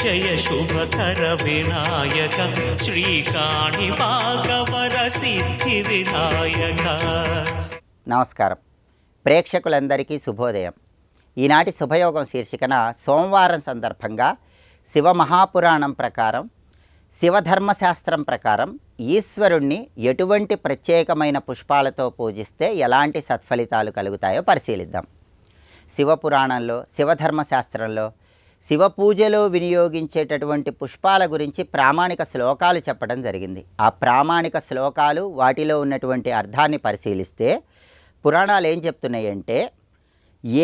జయ శుభకర వినాయక శ్రీకాణి భాగవర సిద్ధి వినాయక. నమస్కారం. ప్రేక్షకులందరికీ శుభోదయం. ఈనాటి శుభయోగం శీర్షికన సోమవారం సందర్భంగా శివమహాపురాణం ప్రకారం, శివధర్మశాస్త్రం ప్రకారం ఈశ్వరుణ్ణి ఎటువంటి ప్రత్యేకమైన పుష్పాలతో పూజిస్తే ఎలాంటి సత్ఫలితాలు కలుగుతాయో పరిశీలిద్దాం. శివపురాణంలో, శివధర్మశాస్త్రంలో శివ పూజలో వినియోగించేటటువంటి పుష్పాల గురించి ప్రామాణిక శ్లోకాలు చెప్పడం జరిగింది. ఆ ప్రామాణిక శ్లోకాలు, వాటిలో ఉన్నటువంటి అర్థాన్ని పరిశీలిస్తే పురాణాలు ఏం చెప్తున్నాయంటే,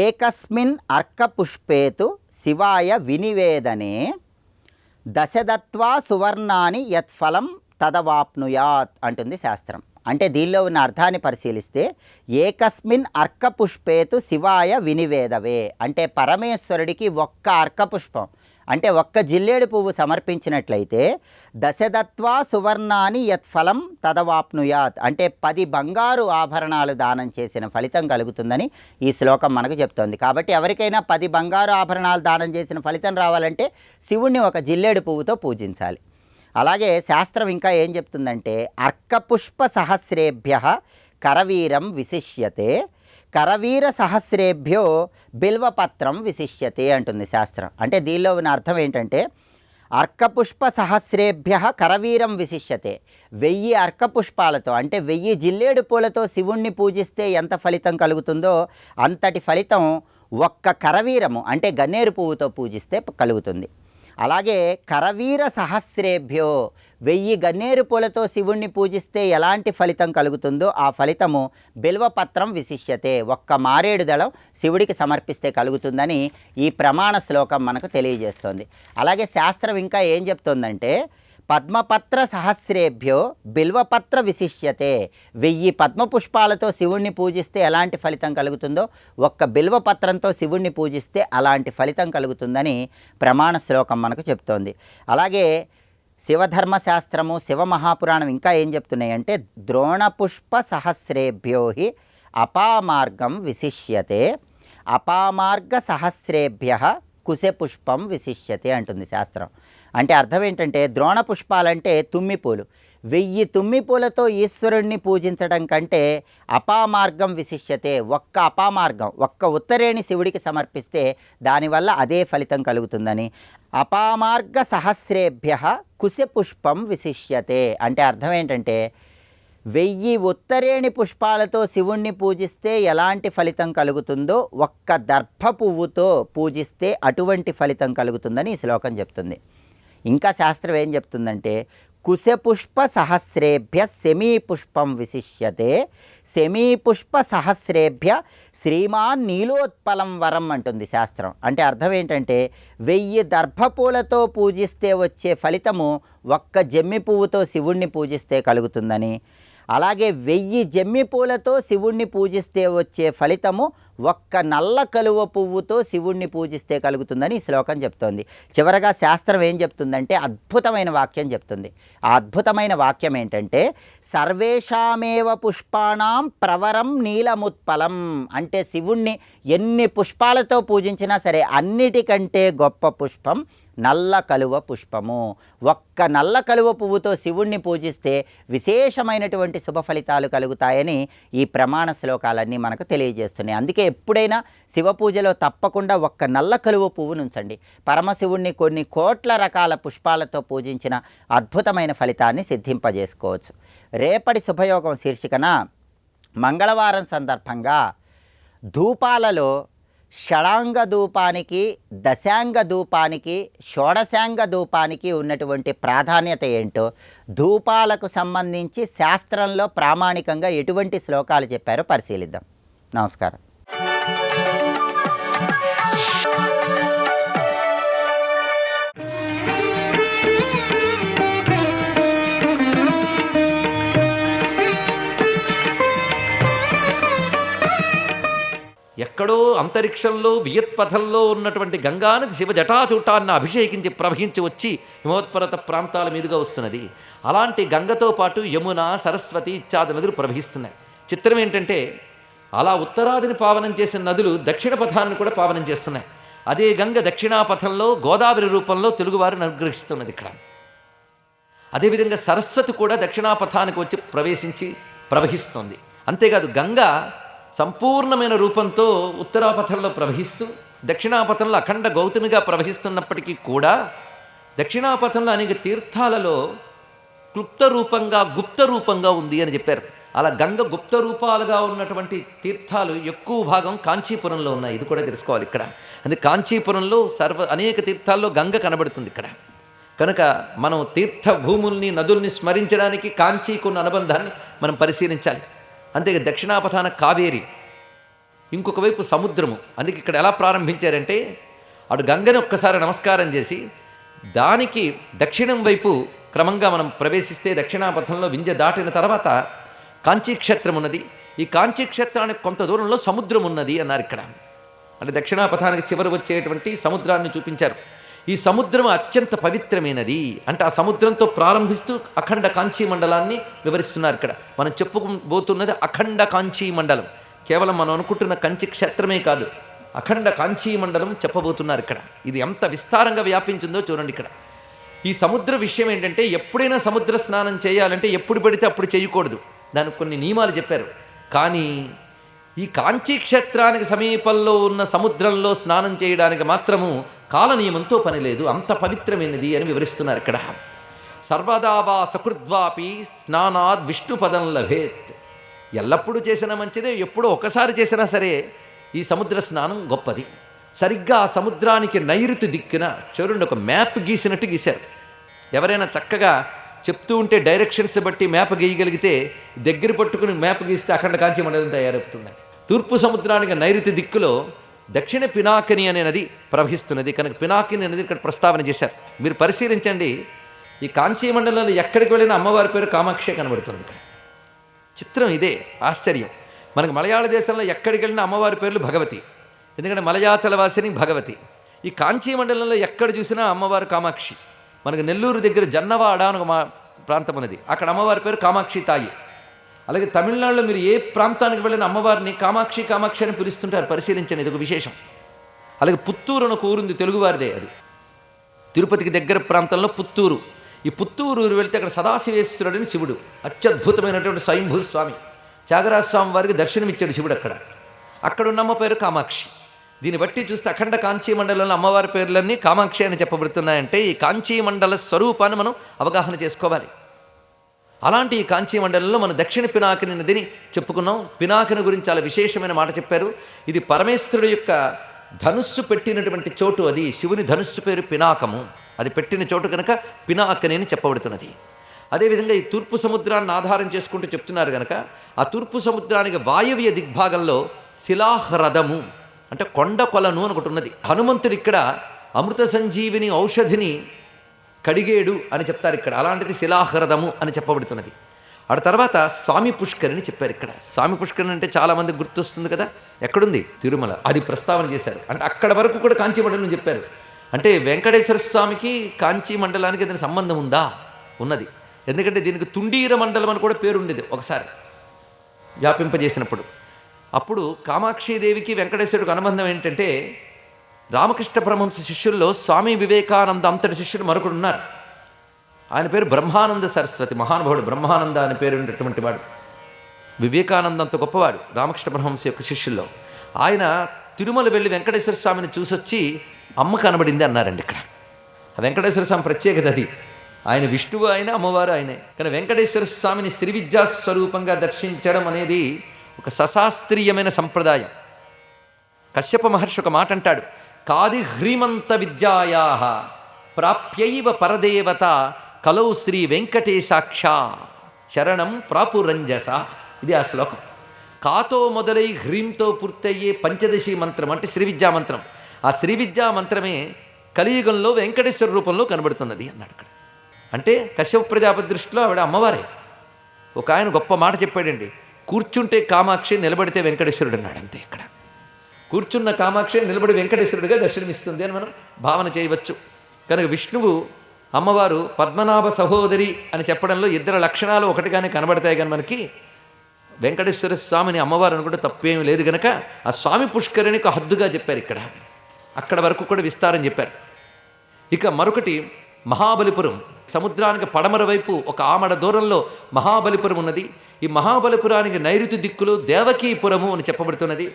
ఏకస్మిన్ అర్కపుష్పేతు శివాయ వినివేదనే దశదత్వా సువర్ణాని యత్ఫలం తదవాప్నుయాత్ అంటుంది శాస్త్రం. అంటే దీనిలో ఉన్న అర్థాన్ని పరిశీలిస్తే, ఏకస్మిన్ అర్కపుష్పేతు శివాయ వినివేదవే అంటే పరమేశ్వరుడికి ఒక్క అర్కపుష్పం అంటే ఒక్క జిల్లేడు పువ్వు సమర్పించినట్లయితే దశదత్వా సువర్ణాని యత్ఫలం తదవాప్నుయాత్ అంటే 10 బంగారు ఆభరణాలు దానం చేసిన ఫలితం కలుగుతుందని ఈ శ్లోకం మనకు చెప్తోంది. కాబట్టి ఎవరికైనా 10 బంగారు ఆభరణాలు దానం చేసిన ఫలితం రావాలంటే శివుణ్ణి ఒక జిల్లేడు పువ్వుతో పూజించాలి. అలాగే శాస్త్రం ఇంకా ఏం చెప్తుందంటే, అర్కపుష్ప సహస్రేభ్య కరవీరం విశిష్యతే కరవీర సహస్రేభ్యో బిల్వపత్రం విశిష్యతే అంటుంది శాస్త్రం. అంటే దీనిలో ఉన్న అర్థం ఏంటంటే, అర్కపుష్ప సహస్రేభ్య కరవీరం విశిష్యతే 1000 అర్కపుష్పాలతో అంటే 1000 జిల్లేడు పూలతో శివుణ్ణి పూజిస్తే ఎంత ఫలితం కలుగుతుందో అంతటి ఫలితం ఒక్క కరవీరము అంటే గన్నేరు పువ్వుతో పూజిస్తే కలుగుతుంది. అలాగే కరవీర సహస్రేభ్యో 1000 గన్నేరు పూలతో శివుణ్ణి పూజిస్తే ఎలాంటి ఫలితం కలుగుతుందో ఆ ఫలితము బిల్వపత్రం విశిష్యతే ఒక్క మారేడు దళం శివుడికి సమర్పిస్తే కలుగుతుందని ఈ ప్రమాణ శ్లోకం మనకు తెలియజేస్తోంది. అలాగే శాస్త్రం ఇంకా ఏం చెప్తోందంటే, పద్మపత్ర సహస్రేభ్యో బిల్వపత్ర విశిష్యతే 1000 పద్మపుష్పాలతో శివుణ్ణి పూజిస్తే ఎలాంటి ఫలితం కలుగుతుందో ఒక్క బిల్వపత్రంతో శివుణ్ణి పూజిస్తే అలాంటి ఫలితం కలుగుతుందని ప్రమాణ శ్లోకం మనకు చెప్తోంది. అలాగే శివధర్మశాస్త్రము, శివమహాపురాణం ఇంకా ఏం చెప్తున్నాయంటే, ద్రోణపుష్ప సహస్రేభ్యో హి అపామార్గం విశిష్యతే అపామార్గ సహస్రేభ్య కుశపుష్పం విశిష్యతే అంటుంది శాస్త్రం. అంటే అర్థం ఏంటంటే, ద్రోణ పుష్పాలంటే తుమ్మిపూలు. 1000 తుమ్మిపూలతో ఈశ్వరుణ్ణి పూజించడం కంటే అపామార్గం విశిష్యతే ఒక్క అపామార్గం ఒక్క ఉత్తరేణి శివుడికి సమర్పిస్తే దానివల్ల అదే ఫలితం కలుగుతుందని, అపామార్గ సహస్రేభ్య కుశపుష్పం విశిష్యతే అంటే అర్థం ఏంటంటే, 1000 ఉత్తరేణి పుష్పాలతో శివుణ్ణి పూజిస్తే ఎలాంటి ఫలితం కలుగుతుందో ఒక్క దర్భ పువ్వుతో పూజిస్తే అటువంటి ఫలితం కలుగుతుందని ఈ శ్లోకం చెప్తుంది. ఇంకా శాస్త్రం ఏం చెప్తుందంటే, కుశపుష్ప సహస్రేభ్య సెమీపుష్పం విశిష్యతే సెమీపుష్ప సహస్రేభ్య శ్రీమాన్ నీలోత్పలం వరం అంటుంది శాస్త్రం. అంటే అర్థం ఏంటంటే, 1000 దర్భపూలతో పూజిస్తే వచ్చే ఫలితము ఒక్క జమ్మి పువ్వుతో శివుణ్ణి పూజిస్తే కలుగుతుందని, అలాగే 1000 జమ్మి పూలతో శివుణ్ణి పూజిస్తే వచ్చే ఫలితము ఒక్క నల్ల కలువ పువ్వుతో శివుణ్ణి పూజిస్తే కలుగుతుందని ఈ శ్లోకం చెప్తోంది. చివరగా శాస్త్రం ఏం చెప్తుందంటే, అద్భుతమైన వాక్యం చెప్తుంది. ఆ అద్భుతమైన వాక్యం ఏంటంటే, సర్వేషామేవ పుష్పాణం ప్రవరం నీలముత్పలం అంటే శివుణ్ణి ఎన్ని పుష్పాలతో పూజించినా సరే అన్నిటికంటే గొప్ప పుష్పం నల్ల కలువ పుష్పము. ఒక్క నల్ల కలువ పువ్వుతో శివుణ్ణి పూజిస్తే విశేషమైనటువంటి శుభ ఫలితాలు కలుగుతాయని ఈ ప్రమాణ శ్లోకాలన్నీ మనకు తెలియజేస్తున్నాయి. అందుకే ఎప్పుడైనా శివ పూజలో తప్పకుండా ఒక్క నల్ల కలువ పువ్వును ఉంచండి. పరమశివుణ్ణి కొన్ని కోట్ల రకాల పుష్పాలతో పూజించిన అద్భుతమైన ఫలితాన్ని సిద్ధింపజేసుకోవచ్చు. రేపటి శుభయోగం శీర్షికన మంగళవారం సందర్భంగా ధూపాలలో షడాంగ ధూపానికి, దశాంగ ధూపానికి, షోడశాంగ ధూపానికి ఉన్నటువంటి ప్రాధాన్యత ఏంటో, ధూపాలకు సంబంధించి శాస్త్రంలో ప్రామాణికంగా ఎటువంటి శ్లోకాలు చెప్పారో పరిశీలిద్దాం. నమస్కారం. ఎక్కడో అంతరిక్షంలో వియత్పథంలో ఉన్నటువంటి గంగానది శివ జటాచూటాన్ని అభిషేకించి ప్రవహించి వచ్చి హిమోత్పర్వత ప్రాంతాల మీదుగా వస్తున్నది. అలాంటి గంగతో పాటు యమున, సరస్వతి ఇత్యాది నదులు ప్రవహిస్తున్నాయి. చిత్రం ఏంటంటే, అలా ఉత్తరాదిని పావనం చేసిన నదులు దక్షిణ పథాన్ని కూడా పావనం చేస్తున్నాయి. అదే గంగ దక్షిణాపథంలో గోదావరి రూపంలో తెలుగువారిని అనుగ్రహిస్తున్నది ఇక్కడ. అదేవిధంగా సరస్వతి కూడా దక్షిణాపథానికి వచ్చి ప్రవేశించి ప్రవహిస్తోంది. అంతేకాదు గంగ సంపూర్ణమైన రూపంతో ఉత్తరాపథంలో ప్రవహిస్తూ దక్షిణాపథంలో అఖండ గౌతమిగా ప్రవహిస్తున్నప్పటికీ కూడా దక్షిణాపథంలో అనేక తీర్థాలలో క్లుప్త రూపంగా గుప్త రూపంగా ఉంది అని చెప్పారు. అలా గంగ గుప్త రూపాలుగా ఉన్నటువంటి తీర్థాలు ఎక్కువ భాగం కాంచీపురంలో ఉన్నాయి. ఇది కూడా తెలుసుకోవాలి ఇక్కడ. అందుకే కాంచీపురంలో అనేక తీర్థాల్లో గంగ కనబడుతుంది ఇక్కడ. కనుక మనం తీర్థ భూముల్ని నదుల్ని స్మరించడానికి కాంచీకున్న అనుబంధాన్ని మనం పరిశీలించాలి. అంతే దక్షిణాపథాన కావేరి, ఇంకొక వైపు సముద్రము. అందుకే ఇక్కడ ఎలా ప్రారంభించారంటే అటు గంగని ఒక్కసారి నమస్కారం చేసి దానికి దక్షిణం వైపు క్రమంగా మనం ప్రవేశిస్తే దక్షిణాపథంలో వింధ్య దాటిన తర్వాత కాంచీక్షేత్రం ఉన్నది. ఈ కాంచీక్షేత్రానికి కొంత దూరంలో సముద్రం ఉన్నది అన్నారు ఇక్కడ. అంటే దక్షిణాపథానికి చివరి వచ్చేటువంటి సముద్రాన్ని చూపించారు. ఈ సముద్రం అత్యంత పవిత్రమైనది అంటే ఆ సముద్రంతో ప్రారంభిస్తూ అఖండ కాంచీ మండలాన్ని వివరిస్తున్నారు ఇక్కడ. మనం చెప్పుకోబోతున్నది అఖండ కాంచీ మండలం. కేవలం మనం అనుకుంటున్న కంచి క్షేత్రమే కాదు, అఖండ కాంచీ మండలం చెప్పబోతున్నారు ఇక్కడ. ఇది ఎంత విస్తారంగా వ్యాపించిందో చూడండి ఇక్కడ. ఈ సముద్ర విషయం ఏంటంటే ఎప్పుడైనా సముద్ర స్నానం చేయాలంటే ఎప్పుడు పడితే అప్పుడు చేయకూడదు. దానికి కొన్ని నియమాలు చెప్పారు. కానీ ఈ కాంచీ క్షేత్రానికి సమీపంలో ఉన్న సముద్రంలో స్నానం చేయడానికి మాత్రము కాల నియమంతో పని లేదు, అంత పవిత్రమైనది అని వివరిస్తున్నారు ఇక్కడ. సర్వదా వా సకృద్వాపి స్నానాద్ విష్ణుపదం లభేత్. ఎల్లప్పుడూ చేసినా మంచిదే, ఎప్పుడో ఒకసారి చేసినా సరే ఈ సముద్ర స్నానం గొప్పది. సరిగ్గా ఆ సముద్రానికి నైరుతి దిక్కున చూడండి ఒక మ్యాప్ గీసినట్టు గీశారు. ఎవరైనా చక్కగా చెప్తూ ఉంటే డైరెక్షన్స్ బట్టి మ్యాప్ గీయగలిగితే దగ్గర పట్టుకుని మ్యాప్ గీస్తే అఖండ కాంచీ మండలం తయారవుతుంది. తూర్పు సముద్రానికి నైరుతి దిక్కులో దక్షిణ పినాకిని అనే నది ప్రవహిస్తున్నది. కనుక పినాకిని అనేది ఇక్కడ ప్రస్తావన చేశారు. మీరు పరిశీలించండి, ఈ కాంచీ మండలంలో ఎక్కడికి వెళ్ళినా అమ్మవారి పేరు కామాక్షి కనబడుతుంది. చిత్రం ఇదే, ఆశ్చర్యం. మనకు మలయాళ దేశంలో ఎక్కడికి వెళ్ళినా అమ్మవారి పేర్లు భగవతి, ఎందుకంటే మలయాచలవాసిని భగవతి. ఈ కాంచీ మండలంలో ఎక్కడ చూసినా అమ్మవారు కామాక్షి. మనకు నెల్లూరు దగ్గర జన్నవాడ అని ఒక ప్రాంతం ఉన్నది, అక్కడ అమ్మవారి పేరు కామాక్షి తాయి. అలాగే తమిళనాడులో మీరు ఏ ప్రాంతానికి వెళ్ళిన అమ్మవారిని కామాక్షి కామాక్షి అని పిలుస్తుంటారు, పరిశీలించండి, ఇది ఒక విశేషం. అలాగే పుత్తూరు అని ఒక ఊరుంది, తెలుగువారిదే అది, తిరుపతికి దగ్గర ప్రాంతంలో పుత్తూరు. ఈ పుత్తూరు ఊరు వెళితే అక్కడ సదాశివేశ్వరుడని శివుడు, అత్యద్భుతమైనటువంటి స్వయంభూ స్వామి, త్యాగరాజ స్వామి వారికి దర్శనమిచ్చాడు శివుడు అక్కడ ఉన్న అమ్మ పేరు కామాక్షి. దీన్ని బట్టి చూస్తే అఖండ కాంచీ మండలంలో అమ్మవారి పేర్లన్నీ కామాక్షి అని చెప్పబడుతున్నాయంటే ఈ కాంచీ మండల స్వరూపాన్ని మనం అవగాహన చేసుకోవాలి. అలాంటి ఈ కాంచీ మండలంలో మనం దక్షిణ పినాకిని నదిని చెప్పుకున్నాం. పినాకిని గురించి చాలా విశేషమైన మాట చెప్పారు. ఇది పరమేశ్వరుడు యొక్క ధనుస్సు పెట్టినటువంటి చోటు, అది శివుని ధనుస్సు పేరు పినాకము, అది పెట్టిన చోటు కనుక పినాకిని అని చెప్పబడుతున్నది. అదేవిధంగా ఈ తూర్పు సముద్రాన్ని ఆధారం చేసుకుంటూ చెప్తున్నారు కనుక ఆ తూర్పు సముద్రానికి వాయవ్య దిగ్భాగంలో శిలాహ్రదము అంటే కొండ కొలను అని ఒకటి ఉన్నది. హనుమంతుడు ఇక్కడ అమృత సంజీవిని ఔషధిని కడిగేడు అని చెప్తారు ఇక్కడ, అలాంటిది శిలాహ్రదము అని చెప్పబడుతున్నది. ఆ తర్వాత స్వామి పుష్కరిని చెప్పారు ఇక్కడ. స్వామి పుష్కరిని అంటే చాలామంది గుర్తొస్తుంది కదా, ఎక్కడుంది? తిరుమల, అది ప్రస్తావన చేశారు. అంటే అక్కడ వరకు కూడా కాంచీ మండలం చెప్పారు. అంటే వెంకటేశ్వర స్వామికి కాంచీ మండలానికి ఏదైనా సంబంధం ఉందా? ఉన్నది. ఎందుకంటే దీనికి తుండీర మండలం అని కూడా పేరు ఉండేది ఒకసారి వ్యాపింపజేసినప్పుడు. అప్పుడు కామాక్షీదేవికి వెంకటేశ్వరుడికి అనుబంధం ఏంటంటే రామకృష్ణ పరమహంస శిష్యుల్లో స్వామి వివేకానంద అంతటి శిష్యుడు మరొకడు ఉన్నారు. ఆయన పేరు బ్రహ్మానంద సరస్వతి, మహానుభావుడు బ్రహ్మానంద అని పేరు ఉన్నటువంటి వాడు. వివేకానంద అంత గొప్పవాడు రామకృష్ణ పరమహంస యొక్క శిష్యుల్లో. ఆయన తిరుమల వెళ్ళి వెంకటేశ్వర స్వామిని చూసొచ్చి అమ్మ కనబడింది అన్నారండి ఇక్కడ. ఆ వెంకటేశ్వర స్వామి ప్రత్యేకత అది. ఆయన విష్ణువు ఆయన, అమ్మవారు ఆయనే. కానీ వెంకటేశ్వర స్వామిని శ్రీ విద్యా స్వరూపంగా దర్శించడం అనేది ఒక సశాస్త్రీయమైన సంప్రదాయం. కశ్యప మహర్షి ఒక మాట అంటాడు, కాది హ్రీమంత విద్యాయా ప్రాప్యైవ పరదేవత కలౌ శ్రీ వెంకటేశాక్ష శరణం ప్రాపురంజస. ఇది ఆ శ్లోకం. కాతో మొదలై హ్రీంతో పూర్తయ్యే పంచదశి మంత్రం అంటే శ్రీ విద్యా మంత్రం. ఆ శ్రీ విద్యా మంత్రమే కలియుగంలో వెంకటేశ్వర రూపంలో కనబడుతున్నది అన్నాడు ఇక్కడ. అంటే కశ్యప ప్రజాపతి దృష్టిలో ఆవిడ అమ్మవారే. ఒక ఆయన గొప్ప మాట చెప్పాడండి, కూర్చుంటే కామాక్షి నిలబడితే వెంకటేశ్వరుడు అన్నాడు. అంతే, ఇక్కడ కూర్చున్న కామాక్షి నిలబడి వెంకటేశ్వరుడిగా దర్శనమిస్తుంది అని మనం భావన చేయవచ్చు. కనుక విష్ణువు అమ్మవారు పద్మనాభ సహోదరి అని చెప్పడంలో ఇద్దరు లక్షణాలు ఒకటిగానే కనబడతాయి. కానీ మనకి వెంకటేశ్వర స్వామిని అమ్మవారు అనుకుంటే తప్పేమీ లేదు కనుక ఆ స్వామి పుష్కరిణికి హద్దుగా చెప్పారు ఇక్కడ. అక్కడ వరకు కూడా విస్తారం చెప్పారు. ఇక మరొకటి మహాబలిపురం. సముద్రానికి పడమర వైపు ఒక ఆమడ దూరంలో మహాబలిపురం ఉన్నది. ఈ మహాబలిపురానికి నైరుతి దిక్కులో దేవకీపురము అని చెప్పబడుతున్నది.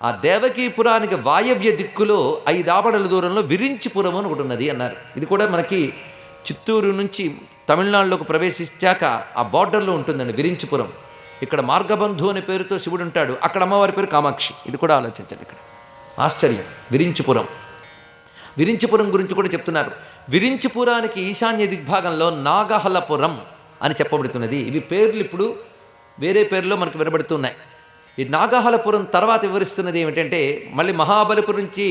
ఆ దేవకీపురానికి వాయవ్య దిక్కులో 5 ఆమడల దూరంలో విరించిపురము అని ఒకటి ఉన్నది అన్నారు. ఇది కూడా మనకి చిత్తూరు నుంచి తమిళనాడులోకి ప్రవేశించాక ఆ బార్డర్లో ఉంటుందండి విరించిపురం. ఇక్కడ మార్గబంధు అనే పేరుతో శివుడు ఉంటాడు, అక్కడ అమ్మవారి పేరు కామాక్షి. ఇది కూడా ఆలోచించండి. ఇక్కడ ఆశ్చర్యం. విరించిపురం. విరించిపురం గురించి కూడా చెప్తున్నారు. విరించిపురానికి ఈశాన్య దిగ్భాగంలో నాగహలపురం అని చెప్పబడుతున్నది. ఇవి పేర్లు ఇప్పుడు వేరే పేర్లో మనకు వినబడుతున్నాయి. ఈ నాగహలపురం తర్వాత వివరిస్తున్నది ఏమిటంటే, మళ్ళీ మహాబలిపురం నుంచి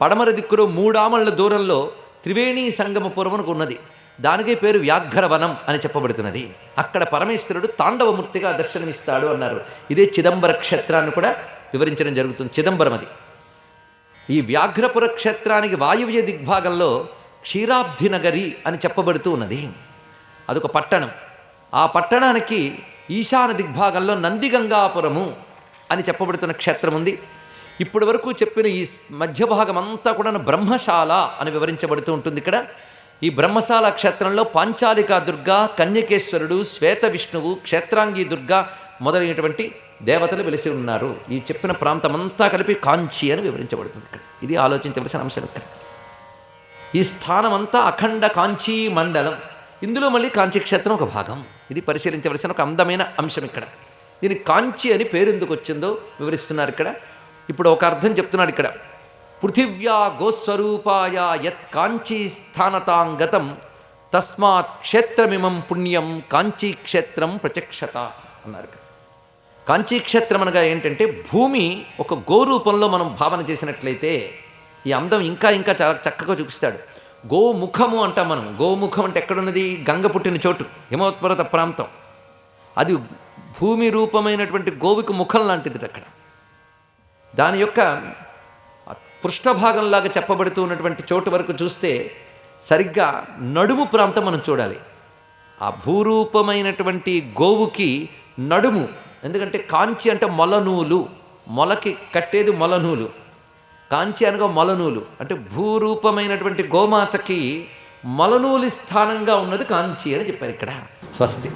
పడమర దిక్కులో 3 ఆమళ్ళ దూరంలో త్రివేణీ సంగమపురం అని ఉన్నది. దానికే పేరు వ్యాఘ్రవనం అని చెప్పబడుతున్నది. అక్కడ పరమేశ్వరుడు తాండవమూర్తిగా దర్శనమిస్తాడు అన్నారు. ఇదే చిదంబర క్షేత్రాన్ని కూడా వివరించడం జరుగుతుంది. చిదంబరం అది. ఈ వ్యాఘ్రపుర క్షేత్రానికి వాయువ్య దిగ్భాగంలో క్షీరాబ్ధి నగరి అని చెప్పబడుతూ ఉన్నది. అదొక పట్టణం. ఆ పట్టణానికి ఈశాన దిగ్భాగంలో నందిగంగాపురము అని చెప్పబడుతున్న క్షేత్రం ఉంది. ఇప్పటి వరకు చెప్పిన ఈ మధ్య భాగం అంతా కూడా బ్రహ్మశాల అని వివరించబడుతూ ఉంటుంది. ఇక్కడ ఈ బ్రహ్మశాల క్షేత్రంలో పాంచాలికా దుర్గా, కన్యకేశ్వరుడు, శ్వేత విష్ణువు, క్షేత్రాంగి దుర్గా మొదలైనటువంటి దేవతలు వెలిసి ఉన్నారు. ఈ చెప్పిన ప్రాంతమంతా కలిపి కాంచి అని వివరించబడుతుంది. ఇక్కడ ఇది ఆలోచించవలసిన అంశం. ఇక్కడ ఈ స్థానమంతా అఖండ కాంచీ మండలం. ఇందులో మళ్ళీ కాంచీ క్షేత్రం ఒక భాగం. ఇది పరిశీలించవలసిన ఒక అందమైన అంశం. ఇక్కడ దీనికి కాంచి అని పేరు ఎందుకు వచ్చిందో వివరిస్తున్నారు. ఇక్కడ ఇప్పుడు ఒక అర్థం చెప్తున్నాడు. ఇక్కడ పృథివ్యా గోస్వరూపాయ యత్ కాంచీ స్థానతాంగతం తస్మాత్ క్షేత్రమిమం పుణ్యం కాంచీ క్షేత్రం ప్రచక్షత అన్నారు. కాంచీక్షేత్రం అనగా ఏంటంటే, భూమి ఒక గోరూపంలో మనం భావన చేసినట్లయితే ఈ అందం ఇంకా ఇంకా చాలా చక్కగా చూపిస్తాడు. గోముఖము అంటాం మనం. గోముఖం అంటే ఎక్కడున్నది? గంగ పుట్టిన చోటు, హిమవత్పర్వత ప్రాంతం. అది భూమి రూపమైనటువంటి గోవుకి ముఖం లాంటిది. అక్కడ దాని యొక్క పృష్ఠభాగంలాగా చెప్పబడుతూ ఉన్నటువంటి చోటు వరకు చూస్తే సరిగ్గా నడుము ప్రాంతం మనం చూడాలి. ఆ భూరూపమైనటువంటి గోవుకి నడుము. ఎందుకంటే కాంచి అంటే మొలనూలు, మొలకి కట్టేది మొలనూలు. కాంచి అనగా మొలనూలు అంటే భూరూపమైనటువంటి గోమాతకి మొలనూలి స్థానంగా ఉన్నది కాంచి అని చెప్పారు ఇక్కడ. స్వస్తి.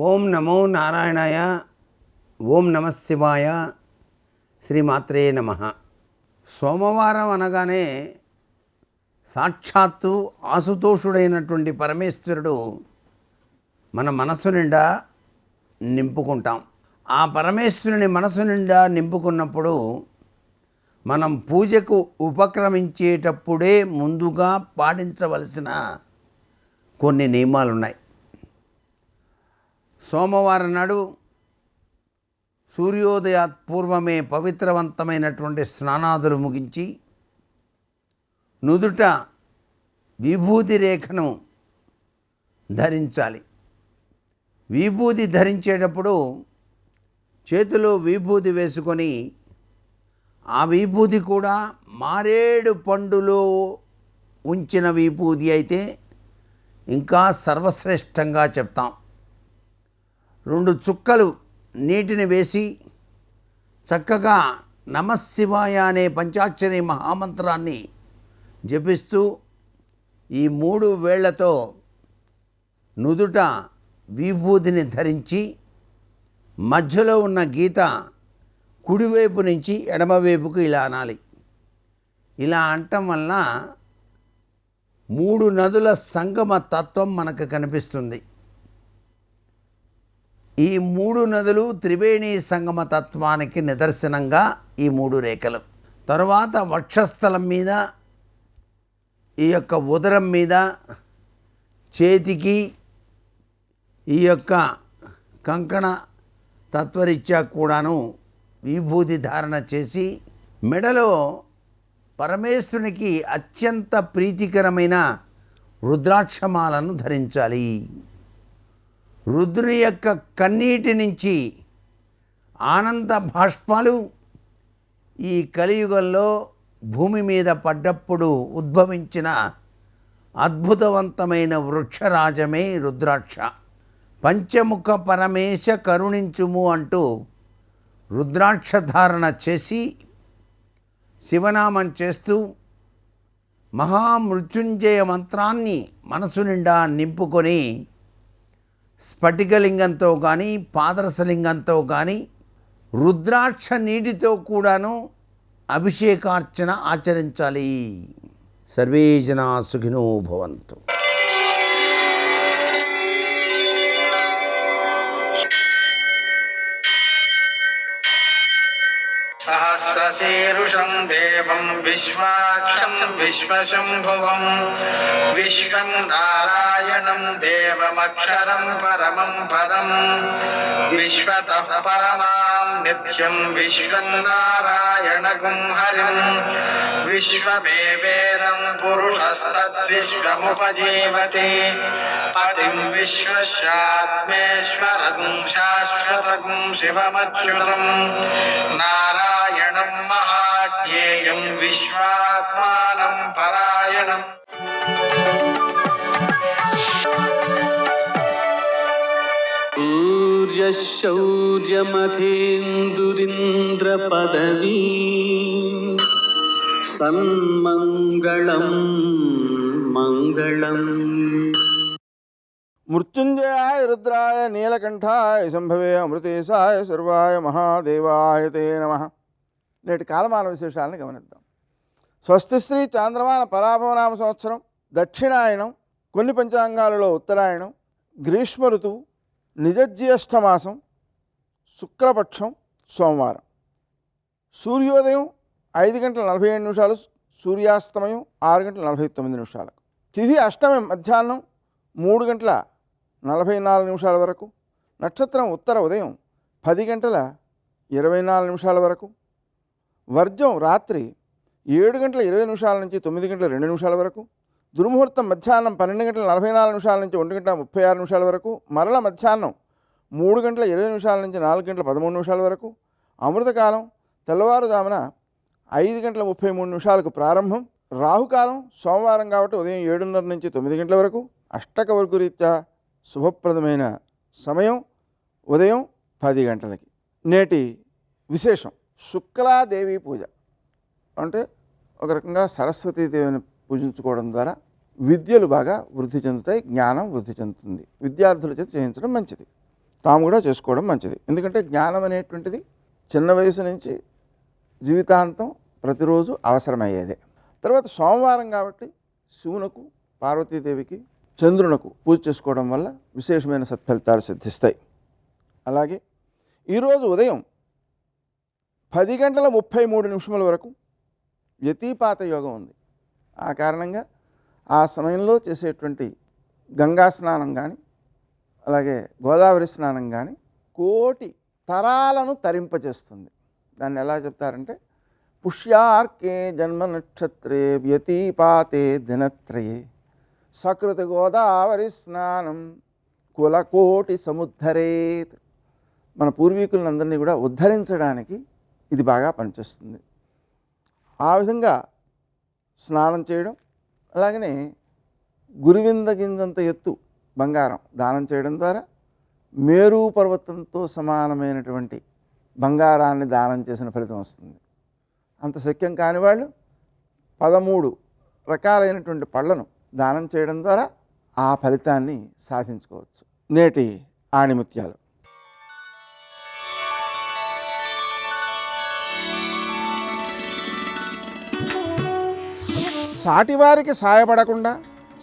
ఓం నమో నారాయణాయ. ఓం నమ శివాయ. శ్రీమాత్రే నమ. సోమవారం అనగానే సాక్షాత్తు ఆశుతోషుడైనటువంటి పరమేశ్వరుడు మన మనసు నిండా నింపుకుంటాం. ఆ పరమేశ్వరుని మనసు నిండా నింపుకున్నప్పుడు మనం పూజకు ఉపక్రమించేటప్పుడే ముందుగా పాటించవలసిన కొన్ని నియమాలు ఉన్నాయి. సోమవారం నాడు సూర్యోదయాత్ పూర్వమే పవిత్రవంతమైనటువంటి స్నానాదులు ముగించి నుదుట విభూతి రేఖను ధరించాలి. విభూతి ధరించేటప్పుడు చేతిలో విభూతి వేసుకొని ఆ విభూతి కూడా మారేడు పండులో ఉంచిన విభూతి అయితే ఇంకా సర్వశ్రేష్టంగా చెప్తాం. 2 చుక్కలు నీటిని వేసి చక్కగా నమశివాయ అనే పంచాక్షరి మహామంత్రాన్ని జపిస్తూ ఈ 3 వేళ్లతో నుదుట విభూతిని ధరించి మధ్యలో ఉన్న గీత కుడివైపు నుంచి ఎడమవైపుకు ఇలా అనాలి. ఇలా అనటం వలన 3 నదుల సంగమ తత్వం మనకు కనిపిస్తుంది. ఈ 3 నదులు త్రివేణి సంగమ తత్వానికి నిదర్శనంగా ఈ 3 రేఖలు. తరువాత వక్షస్థలం మీద, ఈ యొక్క ఉదరం మీద, చేతికి ఈ యొక్క కంకణ తత్వరీత్యా కూడాను విభూతి ధారణ చేసి మెడలో పరమేశ్వరునికి అత్యంత ప్రీతికరమైన రుద్రాక్షమాలను ధరించాలి. రుద్రుని యొక్క కన్నీటి నుంచి ఆనంద బాష్పాలు ఈ కలియుగంలో భూమి మీద పడ్డప్పుడు ఉద్భవించిన అద్భుతవంతమైన వృక్షరాజమే రుద్రాక్ష. పంచముఖ పరమేశ కరుణించుము అంటూ రుద్రాక్ష ధారణ చేసి శివనామం చేస్తూ మహామృత్యుంజయ మంత్రాన్ని మనసు నిండా నింపుకొని స్ఫటికలింగంతో కానీ పాదరసలింగంతో కానీ రుద్రాక్ష నీటితో కూడాను అభిషేకార్చన ఆచరించాలి. సర్వే జనా సుఖినో భవంతు. सहस्रशीर्षं देवं विश्वाक्षं विश्वशम्भुवं विश्वं नारायणं देवमक्षरं परमं पदं विश्वतः परमां नित्यं विश्वं नारायणगुं हरिं विश्वमेवेदं पुरुषस्तद्विश्वमुपजीवति पतिं विश्वस्यात्मेश्वरगुं शाश्वतगुं शिवमच्युतं नारायणं महाज्ञेयं विश्वात्मानं परायणम्. सूर्यशौर्यमथेन्दुरिन्द्रपदवी सन्मङ्गलं मङ्गलम्. మృత్యుంజయాయ రుద్రాయ నీలకంఠాయ శంభవే అమృతేశాయ సర్వాయ మహాదేవాయ తే నమః. నేటి కాలమాన విశేషాలను గమనిద్దాం. స్వస్తిశ్రీ చాంద్రమాన పరాభవనామ సంవత్సరం, దక్షిణాయనం, కొన్ని పంచాంగాలలో ఉత్తరాయణం, గ్రీష్మ ఋతువు, నిజజ్యేష్ఠ మాసం, శుక్లపక్షం, సోమవారం. సూర్యోదయం 5:47, సూర్యాస్తమయం 6:49. తిథి అష్టమి మధ్యాహ్నం 3:44 వరకు. నక్షత్రం ఉత్తర ఉదయం 10:24 వరకు. వర్జం రాత్రి 7:20 నుంచి 9:02 వరకు. దుర్ముహూర్తం మధ్యాహ్నం 12:44 నుంచి 1:36 వరకు. మరల మధ్యాహ్నం 3:20 నుంచి 4:13 వరకు. అమృతకాలం తెల్లవారుజామున 5:33 ప్రారంభం. రాహుకాలం సోమవారం కాబట్టి ఉదయం 7:30 నుంచి 9 గంటల వరకు. అష్టకవర్గు రీత్యా శుభప్రదమైన సమయం ఉదయం 10 గంటలకి. నేటి విశేషం శుక్లాదేవి పూజ. అంటే ఒక రకంగా సరస్వతీదేవిని పూజించుకోవడం ద్వారా విద్యలు బాగా వృద్ధి చెందుతాయి, జ్ఞానం వృద్ధి చెందుతుంది. విద్యార్థుల చేత చేయించడం మంచిది, తాము కూడా చేసుకోవడం మంచిది. ఎందుకంటే జ్ఞానం అనేటువంటిది చిన్న వయసు నుంచి జీవితాంతం ప్రతిరోజు అవసరమయ్యేదే. తర్వాత సోమవారం కాబట్టి శివునకు, పార్వతీదేవికి, చంద్రునకు పూజ చేసుకోవడం వల్ల విశేషమైన సత్ఫలితాలు సిద్ధిస్తాయి. అలాగే ఈరోజు ఉదయం 10:33 వరకు వ్యతిపాత యోగం ఉంది. ఆ కారణంగా ఆ సమయంలో చేసేటువంటి గంగా స్నానం కానీ అలాగే గోదావరి స్నానం కానీ కోటి తరాలను తరింపజేస్తుంది. దాన్ని ఎలా చెప్తారంటే పుష్యార్కే జన్మ నక్షత్రే వ్యతిపాతే దినత్రయే సకృత గోదావరి స్నానం కులకోటి సముద్ధరేత్. మన పూర్వీకులందరినీ కూడా ఉద్ధరించడానికి ఇది బాగా పనిచేస్తుంది. ఆ విధంగా స్నానం చేయడం, అలాగనే గురువింద గింజంత ఎత్తు బంగారం దానం చేయడం ద్వారా మేరు పర్వతంతో సమానమైనటువంటి బంగారాన్ని దానం చేసిన ఫలితం వస్తుంది. అంత శక్యం కాని వాళ్ళు 13 రకాలైనటువంటి పళ్ళను దానం చేయడం ద్వారా ఆ ఫలితాన్ని సాధించుకోవచ్చు. నేటి ఆణిముత్యాలు. సాటివారికి సాయపడకుండా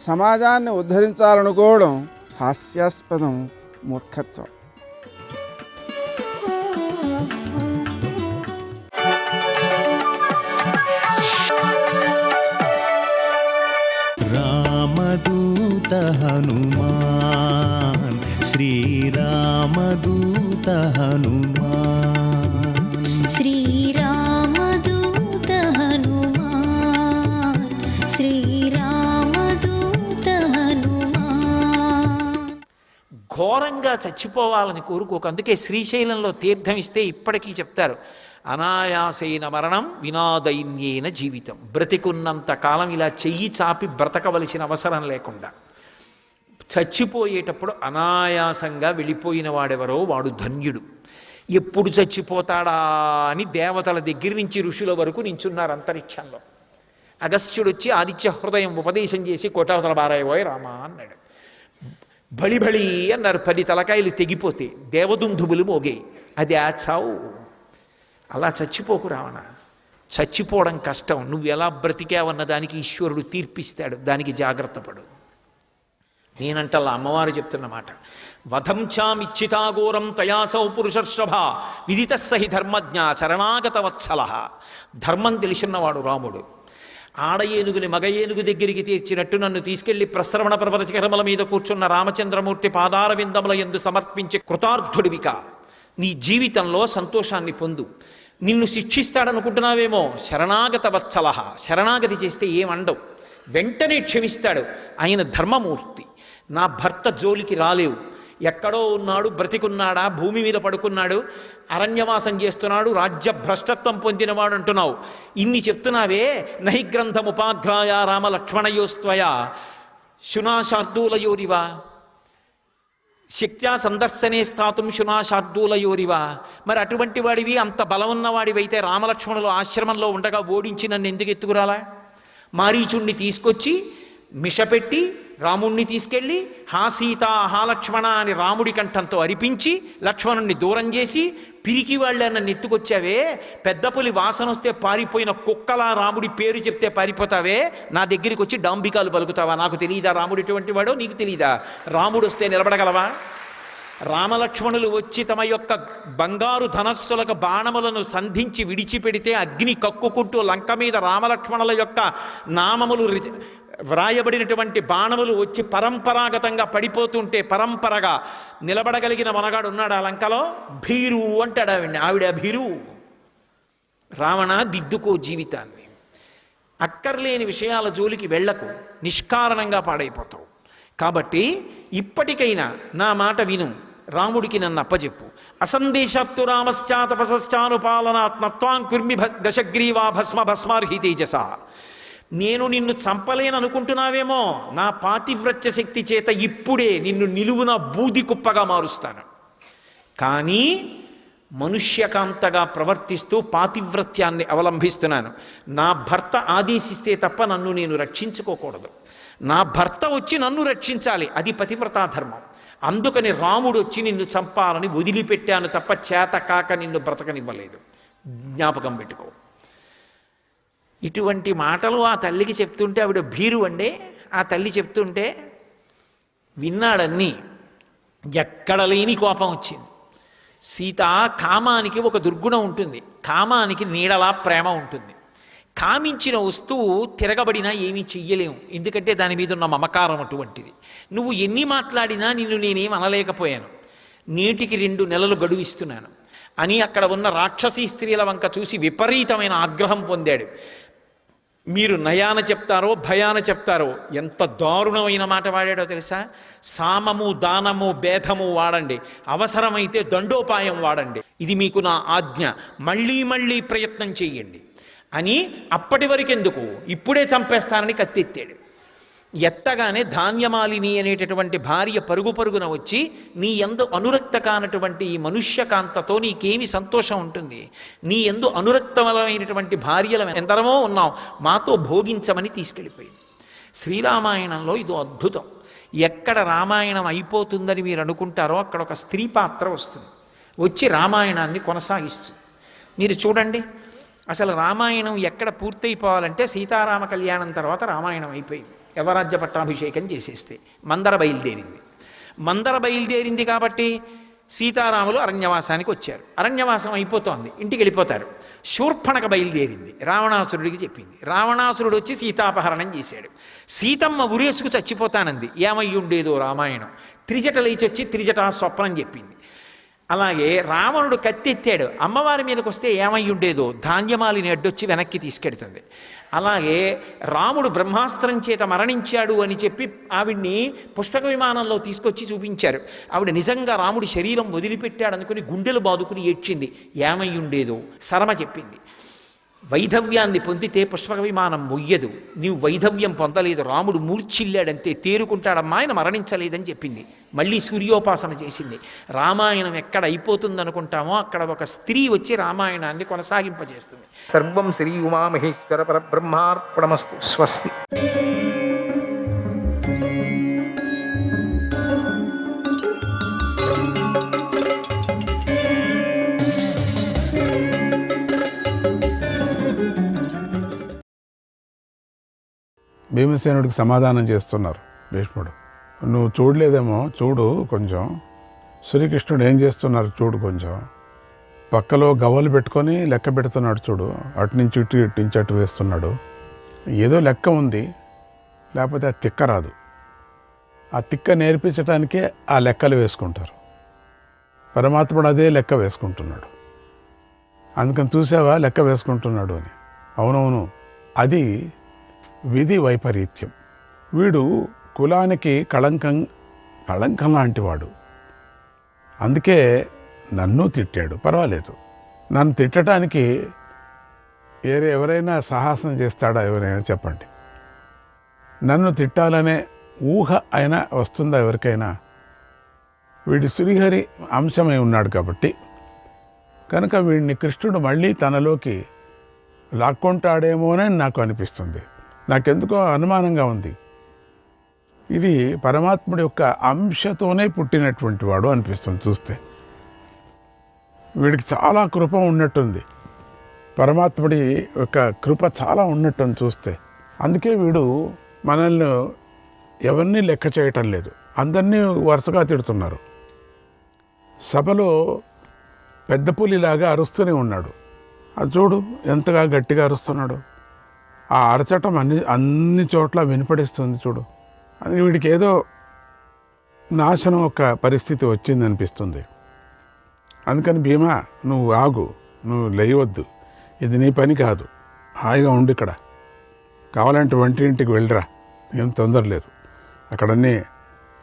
సమాజాన్ని ఉద్ధరించాలనుకోవడం హాస్యాస్పదం, మూర్ఖత్వం. రామదూత హనుమాన్, శ్రీరామదూత హనుమాన్, శ్రీరామదూత హనుమాన్, శ్రీరామదూత హనుమాన్. ఘోరంగా చచ్చిపోవాలని కోరుకోక. అందుకే శ్రీశైలంలో తీర్థం ఇస్తే ఇప్పటికీ చెప్తారు, అనాయాసైన మరణం వినాదైన్యేన జీవితం. బ్రతికున్నంత కాలం ఇలా చెయ్యి చాపి బ్రతకవలసిన అవసరం లేకుండా చచ్చిపోయేటప్పుడు అనాయాసంగా వెళ్ళిపోయిన వాడెవరో వాడు ధన్యుడు. ఎప్పుడు చచ్చిపోతాడా అని దేవతల దగ్గర నుంచి ఋషుల వరకు నించున్నారు అంతరిక్షంలో. అగస్త్యుడు వచ్చి ఆదిత్య హృదయం ఉపదేశం చేసి కోటావతల బారాయబోయ్ రామా అన్నాడు. బళి అన్నారు. 10 తలకాయలు తెగిపోతే దేవదుందుబులు మోగాయి. అది ఆ చావు. అలా చచ్చిపోకు రావణ. చచ్చిపోవడం కష్టం. నువ్వు ఎలా బ్రతికావన్న దానికి ఈశ్వరుడు తీర్పిస్తాడు. దానికి జాగ్రత్త పడు. నేనంటల్లా అమ్మవారు చెప్తున్నమాట. వధంచామిచ్చితాఘోరం తయాసౌ పురుషర్షభ విదిత సహి ధర్మజ్ఞ శరణాగత వత్సల. ధర్మం తెలిసినవాడు రాముడు. ఆడ ఏనుగుని మగ ఏనుగు దగ్గరికి తీర్చినట్టు నన్ను తీసుకెళ్లి ప్రశ్రవణ పర్వత శిఖరముల మీద కూర్చున్న రామచంద్రమూర్తి పాదార విందముల యందు సమర్పించి కృతార్థుడివిక. నీ జీవితంలో సంతోషాన్ని పొందు. నిన్ను శిక్షిస్తాడనుకుంటున్నావేమో, శరణాగత వత్సల. శరణాగతి చేస్తే ఏమండవు, వెంటనే క్షమిస్తాడు. ఆయన ధర్మమూర్తి. నా భర్త జోలికి రాలేవు. ఎక్కడో ఉన్నాడు, బ్రతికున్నాడా, భూమి మీద పడుకున్నాడు, అరణ్యవాసం చేస్తున్నాడు, రాజ్య భ్రష్టత్వం పొందినవాడు అంటున్నావు. ఇన్ని చెప్తున్నావే. నహి గ్రంథముపాఘ్రాయ రామలక్ష్మణయోస్త్వయ శునాశార్దూలయోరివా శక్త్యా సందర్శనే స్థాతుం శునాశార్దూలయోరివా. మరి అటువంటి వాడివి, అంత బలం ఉన్నవాడివైతే రామలక్ష్మణులు ఆశ్రమంలో ఉండగా ఓడించి నన్ను ఎందుకు ఎత్తుకురాలా? మారీచుణ్ణి తీసుకొచ్చి మిషపెట్టి రాముణ్ణి తీసుకెళ్ళి హా సీత హా లక్ష్మణ అని రాముడి కంఠంతో అరిపించి లక్ష్మణుణ్ణి దూరం చేసి పిరికి వాళ్ళ నన్ను ఎత్తుకొచ్చావే. పెద్ద పులి వాసన వస్తే పారిపోయిన కుక్కలా రాముడి పేరు చెప్తే పారిపోతావే. నా దగ్గరికి వచ్చి డాంబికాలు పలుకుతావా? నాకు తెలియదా రాముడు ఎటువంటి వాడో? నీకు తెలియదా? రాముడు వస్తే నిలబడగలవా? రామలక్ష్మణులు వచ్చి తమ యొక్క బంగారు ధనస్సులకు బాణములను సంధించి విడిచిపెడితే అగ్ని కక్కుకుంటూ లంక మీద రామలక్ష్మణుల యొక్క నామములు వ్రాయబడినటువంటి బాణములు వచ్చి పరంపరాగతంగా పడిపోతుంటే పరంపరగా నిలబడగలిగిన మనగాడు ఉన్నాడు ఆ లంకలో. భీరు అంటాడు ఆవిడ భీరు. రావణ, దిద్దుకో జీవితాన్ని. అక్కర్లేని విషయాల జోలికి వెళ్లకు, నిష్కారణంగా పాడైపోతావు. కాబట్టి ఇప్పటికైనా నా మాట విను, రాముడికి నన్ను అప్పజెప్పు. అసందేశత్తు రామశ్చాతపశ్చానుపాలనాత్ నత్వాం కుర్మి దశగ్రీవా భస్మ భస్మార్హి తేజస. నేను నిన్ను చంపలేననుకుంటున్నావేమో, నా పాతివ్రత్య శక్తి చేత ఇప్పుడే నిన్ను నిలువున బూది కుప్పగా మారుస్తాను. కానీ మనుష్యకాంతగా ప్రవర్తిస్తూ పాతివ్రత్యాన్ని అవలంబిస్తున్నాను. నా భర్త ఆదేశిస్తే తప్ప నన్ను నేను రక్షించుకోకూడదు. నా భర్త వచ్చి నన్ను రక్షించాలి. అది పతివ్రతా ధర్మం. అందుకని రాముడు వచ్చి నిన్ను చంపాలని వదిలిపెట్టాను తప్ప చేత కాక నిన్ను బ్రతకనివ్వలేదు. జ్ఞాపకం పెట్టుకో. ఇటువంటి మాటలు ఆ తల్లికి చెప్తుంటే, ఆవిడ భీరు అండే, ఆ తల్లి చెప్తుంటే విన్నాడన్నీ. ఎక్కడ లేని కోపం వచ్చింది. సీత, కామానికి ఒక దుర్గుణం ఉంటుంది. కామానికి నీడలా ప్రేమ ఉంటుంది. కామించిన వస్తువు తిరగబడినా ఏమీ చెయ్యలేము, ఎందుకంటే దాని మీద ఉన్న మమకారం అటువంటిది. నువ్వు ఎన్ని మాట్లాడినా నిన్ను నేనేం అనలేకపోయాను. నేటికి 2 నెలలు గడువిస్తున్నాను అని అక్కడ ఉన్న రాక్షసీ స్త్రీల వంక చూసి విపరీతమైన ఆగ్రహం పొందాడు. మీరు నయాన చెప్తారో భయాన చెప్తారో, ఎంత దారుణమైన మాట వాడాడో తెలుసా? సామము దానము భేదము వాడండి, అవసరమైతే దండోపాయం వాడండి, ఇది మీకు నా ఆజ్ఞ, మళ్ళీ మళ్ళీ ప్రయత్నం చెయ్యండి అని. అప్పటి వరకు ఎందుకు, ఇప్పుడే చంపేస్తానని కత్తెత్తాడు. ఎత్తగానే ధాన్యమాలిని అనేటటువంటి భార్య పరుగు పరుగున వచ్చి, నీ యందు అనురక్త కానటువంటి ఈ మనుష్యకాంతతో నీకేమి సంతోషం ఉంటుంది? నీ యందు అనురక్తమైనటువంటి భార్యలు ఎందరమో ఉన్నాం, మాతో భోగించమని తీసుకెళ్ళిపోయింది. శ్రీరామాయణంలో ఇదో అద్భుతం. ఎక్కడ రామాయణం అయిపోతుందని మీరు అనుకుంటారో అక్కడ ఒక స్త్రీ పాత్ర వస్తుంది, వచ్చి రామాయణాన్ని కొనసాగిస్తుంది. మీరు చూడండి, అసలు రామాయణం ఎక్కడ పూర్తయిపోవాలంటే సీతారామ కళ్యాణం తర్వాత రామాయణం అయిపోయింది. యవరాజ్య పట్టాభిషేకం చేసేస్తే మందర బయలుదేరింది. మందర బయలుదేరింది కాబట్టి సీతారాములు అరణ్యవాసానికి వచ్చారు. అరణ్యవాసం అయిపోతోంది, ఇంటికి వెళ్ళిపోతారు. శూర్పణక బయలుదేరింది, రావణాసురుడికి చెప్పింది. రావణాసురుడు వచ్చి సీతాపహరణం చేశాడు. సీతమ్మ ఉరేసుకు చచ్చిపోతానంది. ఏమయ్యుండేదో రామాయణం. త్రిజట లేచొచ్చి త్రిజట స్వప్నం చెప్పింది. అలాగే రావణుడు కత్తెత్తాడు, అమ్మవారి మీదకి వస్తే ఏమయ్యుండేదో ధాన్యమాలిని అడ్డొచ్చి వెనక్కి తీసుకెడుతుంది. అలాగే రాముడు బ్రహ్మాస్త్రం చేత మరణించాడు అని చెప్పి ఆవిడ్ని పుష్పక విమానంలో తీసుకొచ్చి చూపించారు. ఆవిడ నిజంగా రాముడు శరీరం వదిలిపెట్టాడు అనుకుని గుండెలు బాదుకుని ఏడ్చింది. ఏమై ఉండేదో సరమ చెప్పింది. వైధవ్యాన్ని పొందితే పుష్పక విమానం మొయ్యదు. నీవు వైధవ్యం పొందలేదు, రాముడు మూర్ఛిల్లాడంతే, తేరుకుంటాడమ్మా, ఆయన మరణించలేదని చెప్పింది. మళ్ళీ సూర్యోపాసన చేసింది. రామాయణం ఎక్కడ అయిపోతుందనుకుంటామో అక్కడ ఒక స్త్రీ వచ్చి రామాయణాన్ని కొనసాగింపజేస్తుంది. సర్వం శ్రీ ఉమామహేశ్వర పరబ్రహ్మార్పణమస్తు. స్వస్తి. భీమసేనుడికి సమాధానం చేస్తున్నారు భీష్ముడు. నువ్వు చూడలేదేమో, చూడు కొంచెం. శ్రీకృష్ణుడు ఏం చేస్తున్నారు చూడు కొంచెం. పక్కలో గవ్వలు పెట్టుకొని లెక్క పెడుతున్నాడు చూడు. అటు నుంచి ఇటు, ఇటు నుంచి అటు వేస్తున్నాడు. ఏదో లెక్క ఉంది, లేకపోతే ఆ తిక్క రాదు. ఆ తిక్క నేర్పించడానికే ఆ లెక్కలు వేసుకుంటారు. పరమాత్ముడు అదే లెక్క వేసుకుంటున్నాడు. అందుకని చూసావా లెక్క వేసుకుంటున్నాడు అని. అవునవును, అది విధి వైపరీత్యం. వీడు కులానికి కళంకం లాంటివాడు. అందుకే నన్ను తిట్టాడు. పర్వాలేదు, నన్ను తిట్టడానికి ఎవరైనా సాహసం చేస్తాడా? ఎవరైనా చెప్పండి. నన్ను తిట్టాలనే ఊహ అయినా వస్తుందా ఎవరికైనా? వీడు శ్రీహరి అంశమై ఉన్నాడు కాబట్టి కనుక వీడిని కృష్ణుడు మళ్ళీ తనలోకి లాక్కొంటాడేమోనని నాకు అనిపిస్తుంది. నాకెందుకో అనుమానంగా ఉంది. ఇది పరమాత్ముడి యొక్క అంశతోనే పుట్టినటువంటి వాడు అనిపిస్తుంది చూస్తే. వీడికి చాలా కృప ఉన్నట్టుంది, పరమాత్ముడి యొక్క కృప చాలా ఉన్నట్టుంది చూస్తే. అందుకే వీడు మనల్ని ఎవరిని లెక్క చేయటం లేదు, అందరినీ వరుసగా తిడుతున్నారు. సభలో పెద్ద పులిలాగా అరుస్తూనే ఉన్నాడు. అది చూడు ఎంతగా గట్టిగా అరుస్తున్నాడు. ఆ అరచటం అన్ని చోట్ల వినపడిస్తుంది చూడు. అది వీడికి ఏదో నాశనం ఒక పరిస్థితి వచ్చిందనిపిస్తుంది. అందుకని భీమా, నువ్వు ఆగు, నువ్వు లేవద్దు, ఇది నీ పని కాదు, హాయిగా ఉండు ఇక్కడ. కావాలంటే వంటింటికి వెళ్ళిరా, ఏం తొందర లేదు. అక్కడన్నీ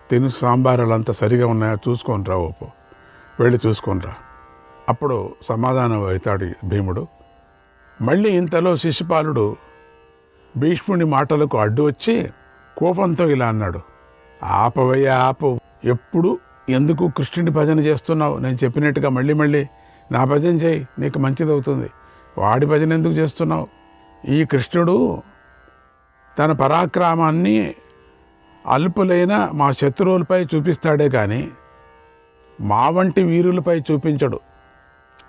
తిను సాంబారాలంతా సరిగా ఉన్నాయో చూసుకొని రా, ఓపో వెళ్ళి చూసుకొని రా. అప్పుడు సమాధానం అవుతాడు భీముడు. మళ్ళీ ఇంతలో శిశుపాలుడు భీష్ముడి మాటలకు అడ్డు వచ్చి కోపంతో ఇలా అన్నాడు, ఆపవయ్యా ఆపు, ఎప్పుడు ఎందుకు కృష్ణుడి భజన చేస్తున్నావు? నేను చెప్పినట్టుగా మళ్ళీ మళ్ళీ నా భజన చేయి, నీకు మంచిదవుతుంది. వాడి భజన ఎందుకు చేస్తున్నావు? ఈ కృష్ణుడు తన పరాక్రమాన్ని అల్పులైన మా శత్రువులపై చూపిస్తాడే కానీ మా వంటి వీరులపై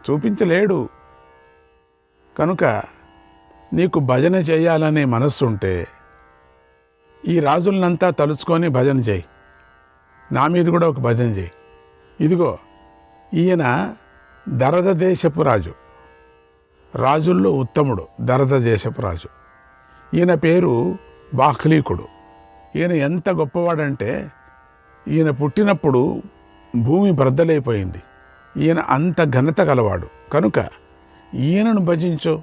చూపించలేడు. కనుక నీకు భజన చేయాలనే మనస్సు ఉంటే ఈ రాజులనంతా తలుచుకొని భజన చేయి, నా మీద కూడా ఒక భజన చేయి. ఇదిగో ఈయన దరద దేశపు రాజు, రాజుల్లో ఉత్తముడు, దరద దేశపు రాజు. ఈయన పేరు బాహ్లీకుడు. ఈయన ఎంత గొప్పవాడంటే ఈయన పుట్టినప్పుడు భూమి బ్రద్దలైపోయింది. ఈయన అంత ఘనత గలవాడు. కనుక ఈయనను భజించు.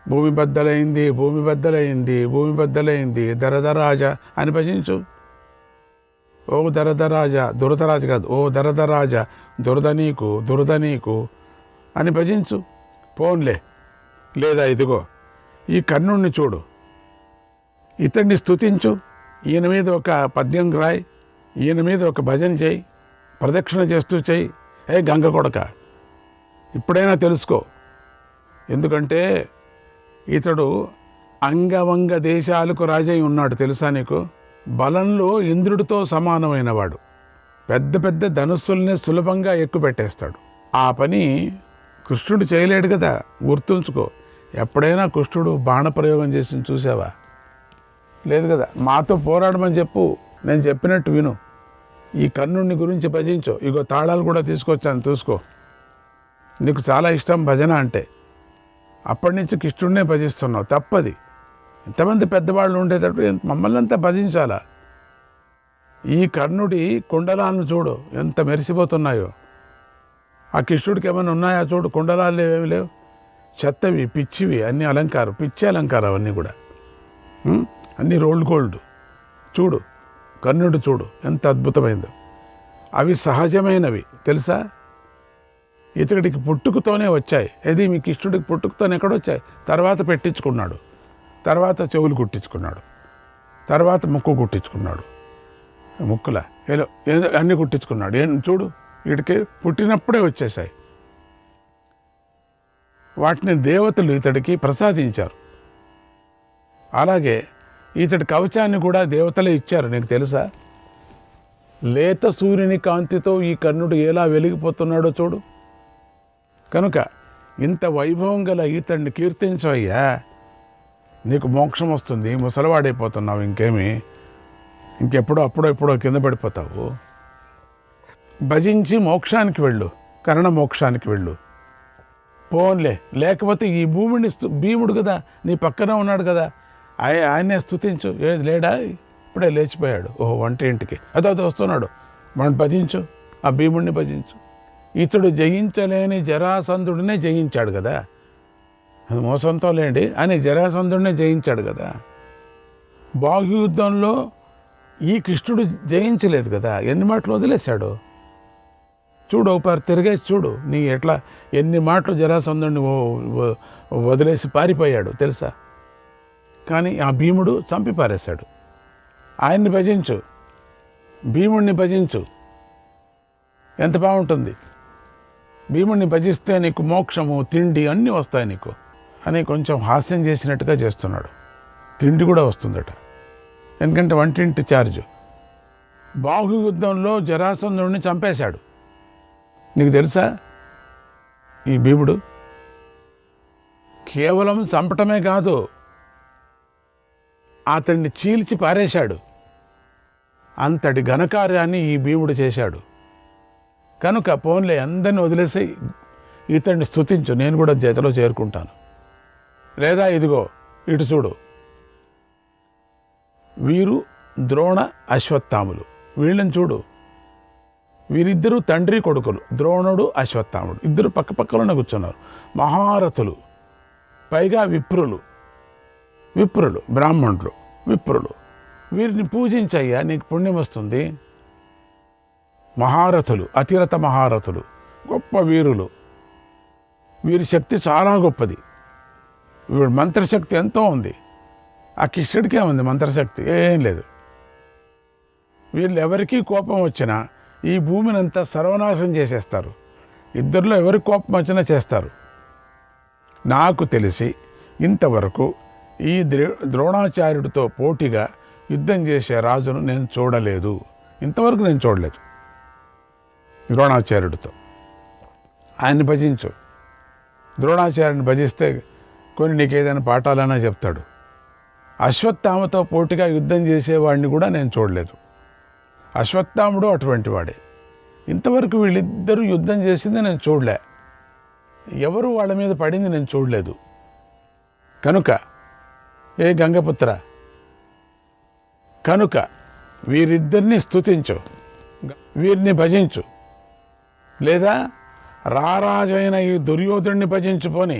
భూమి బద్దలైంది, భూమి బద్దలైంది, భూమి బద్దలైంది, దరదరాజ అని భజించు. ఓ దరదరాజ, దురదరాజు కాదు, ఓ దరదరాజ, దురద నీకు అని భజించు. పోన్లే, లేదా ఇదిగో ఈ కర్ణుణ్ణి చూడు, ఇతన్ని స్తుతించు, ఈయన మీద ఒక పద్యం రాయి, ఈయన మీద ఒక భజన చేయి, ప్రదక్షిణ చేస్తూ చేయి. ఏ గంగ కొడక, ఇప్పుడైనా తెలుసుకో. ఎందుకంటే ఇతడు అంగవంగ దేశాలకు రాజై ఉన్నాడు, తెలుసా నీకు? బలంలో ఇంద్రుడితో సమానమైన వాడు. పెద్ద పెద్ద ధనుస్సుల్ని సులభంగా ఎక్కుపెట్టేస్తాడు. ఆ పని కృష్ణుడు చేయలేడు కదా, గుర్తుంచుకో. ఎప్పుడైనా కృష్ణుడు బాణప్రయోగం చేసి చూసావా? లేదు కదా. మాతో పోరాడమని చెప్పు, నేను చెప్పినట్టు విను. ఈ కర్ణుడిని గురించి భజించు. ఇగో తాళాలు కూడా తీసుకొచ్చాను, చూసుకో. నీకు చాలా ఇష్టం భజన అంటే, అప్పటి నుంచి కృష్ణుడినే భజిస్తున్నావు, తప్పది. ఎంతమంది పెద్దవాళ్ళు ఉండేటట్టు మమ్మల్ని అంతా భజించాలా? ఈ కర్ణుడి కుండలాలను చూడు ఎంత మెరిసిపోతున్నాయో. ఆ కృష్ణుడికి ఏమైనా ఉన్నాయా చూడు, కుండలాలు ఏమీ లేవు. చెత్తవి పిచ్చివి అన్ని అలంకారం, పిచ్చి అలంకారం అవన్నీ కూడా. అన్నీ రోల్డ్ గోల్డ్. చూడు కర్ణుడు చూడు ఎంత అద్భుతమైందో. అవి సహజమైనవి తెలుసా. ఇతడికి పుట్టుకతోనే వచ్చాయి. ఇది మీ కృష్ణుడికి పుట్టుకతోనే ఎక్కడొచ్చాయి? తర్వాత పెట్టించుకున్నాడు, తర్వాత చెవులు కుట్టించుకున్నాడు, తర్వాత ముక్కు కుట్టించుకున్నాడు, ముక్కుల ఏదో ఏదో అన్నీ కుట్టించుకున్నాడు. చూడు వీటికి పుట్టినప్పుడే వచ్చేసాయి. వాటిని దేవతలు ఇతడికి ప్రసాదించారు. అలాగే ఇతడి కవచాన్ని కూడా దేవతలే ఇచ్చారు. నీకు తెలుసా? లేత సూర్యుని కాంతితో ఈ కర్ణుడు ఎలా వెలిగిపోతున్నాడో చూడు. కనుక ఇంత వైభవం గల ఈతడిని కీర్తించవయ్యా, నీకు మోక్షం వస్తుంది. ముసలివాడైపోతున్నావు, ఇంకెప్పుడో అప్పుడో కింద పడిపోతావు. భజించి మోక్షానికి వెళ్ళు, కర్ణ మోక్షానికి వెళ్ళు. పోన్లే, లేకపోతే ఈ భీముడు కదా నీ పక్కన ఉన్నాడు కదా, ఆయనే స్తుతించు. ఏది లేడా? ఇప్పుడే లేచిపోయాడు. ఓహో వంటింటికి అదో వస్తున్నాడు, మనం భజించు, ఆ భీముడిని భజించు. ఇతడు జయించలేని జరాసంధుడినే జయించాడు కదా, అది మోసంతో లేండి అని జరాసంధుడినే జయించాడు కదా. బాహుయుద్ధంలో ఈ కృష్ణుడు జయించలేదు కదా, ఎన్ని మాటలు వదిలేశాడు చూడు. ఒకసారి తిరిగేసి చూడు, నీ ఎట్లా ఎన్ని మాటలు జరాసంధుడిని వదిలేసి పారిపోయాడు తెలుసా. కానీ ఆ భీముడు చంపి పారేశాడు. ఆయన్ని భజించు, భీముడిని భజించు, ఎంత బాగుంటుంది. భీముడిని భజిస్తే నీకు మోక్షము, తిండి అన్నీ వస్తాయి నీకు అని కొంచెం హాస్యం చేసినట్టుగా చేస్తున్నాడు. తిండి కూడా వస్తుందట, ఎందుకంటే వంటింటి ఛార్జు. బాహుయుద్ధంలో జరాసంధుడిని చంపేశాడు. నీకు తెలుసా? ఈ భీముడు కేవలం చంపటమే కాదు, అతన్ని చీల్చి పారేశాడు. అంతటి ఘనకార్యాన్ని ఈ భీముడు చేశాడు. కనుక పోన్లే, అందరిని వదిలేసి ఇతన్ని స్తుతించు, నేను కూడా జతలో చేరుకుంటాను. లేదా ఇదిగో ఇటు చూడు, వీరు ద్రోణ అశ్వత్థాములు, వీళ్ళని చూడు. వీరిద్దరూ తండ్రి కొడుకులు, ద్రోణుడు అశ్వత్థాముడు, ఇద్దరు పక్కపక్కలోనే కూర్చున్నారు. మహారథులు, పైగా విప్రులు, బ్రాహ్మణులు, విప్రులు. వీరిని పూజించయ్యా, నీకు పుణ్యం వస్తుంది. మహారథులు, అతిరథ మహారథులు, గొప్ప వీరులు. వీరి శక్తి చాలా గొప్పది. వీడి మంత్రశక్తి ఎంతో ఉంది. ఆ కృష్ణుడికే ఉంది మంత్రశక్తి, ఏం లేదు. వీళ్ళు ఎవరికీ కోపం వచ్చినా ఈ భూమిని అంతా సర్వనాశనం చేసేస్తారు. ఇద్దరిలో ఎవరికి కోపం వచ్చినా చేస్తారు. నాకు తెలిసి ఇంతవరకు ఈ ద్రోణాచార్యుడితో పోటీగా యుద్ధం చేసే రాజును నేను చూడలేదు. ఇంతవరకు నేను చూడలేదు ద్రోణాచార్యుడితో. ఆయన్ని భజించు. ద్రోణాచార్యుని భజిస్తే కొన్ని నీకు ఏదైనా పాఠాలన్నా చెప్తాడు. అశ్వత్థామతో పోటీగా యుద్ధం చేసేవాడిని కూడా నేను చూడలేదు. అశ్వత్థాముడు అటువంటి వాడే. ఇంతవరకు వీళ్ళిద్దరూ యుద్ధం చేసింది నేను చూడలే. ఎవరు వాళ్ళ మీద పడింది నేను చూడలేదు. కనుక ఏ గంగపుత్ర, కనుక వీరిద్దరిని స్తుతించు, వీరిని భజించు. లేదా రారాజైన ఈ దుర్యోధుడిని భజించుకొని,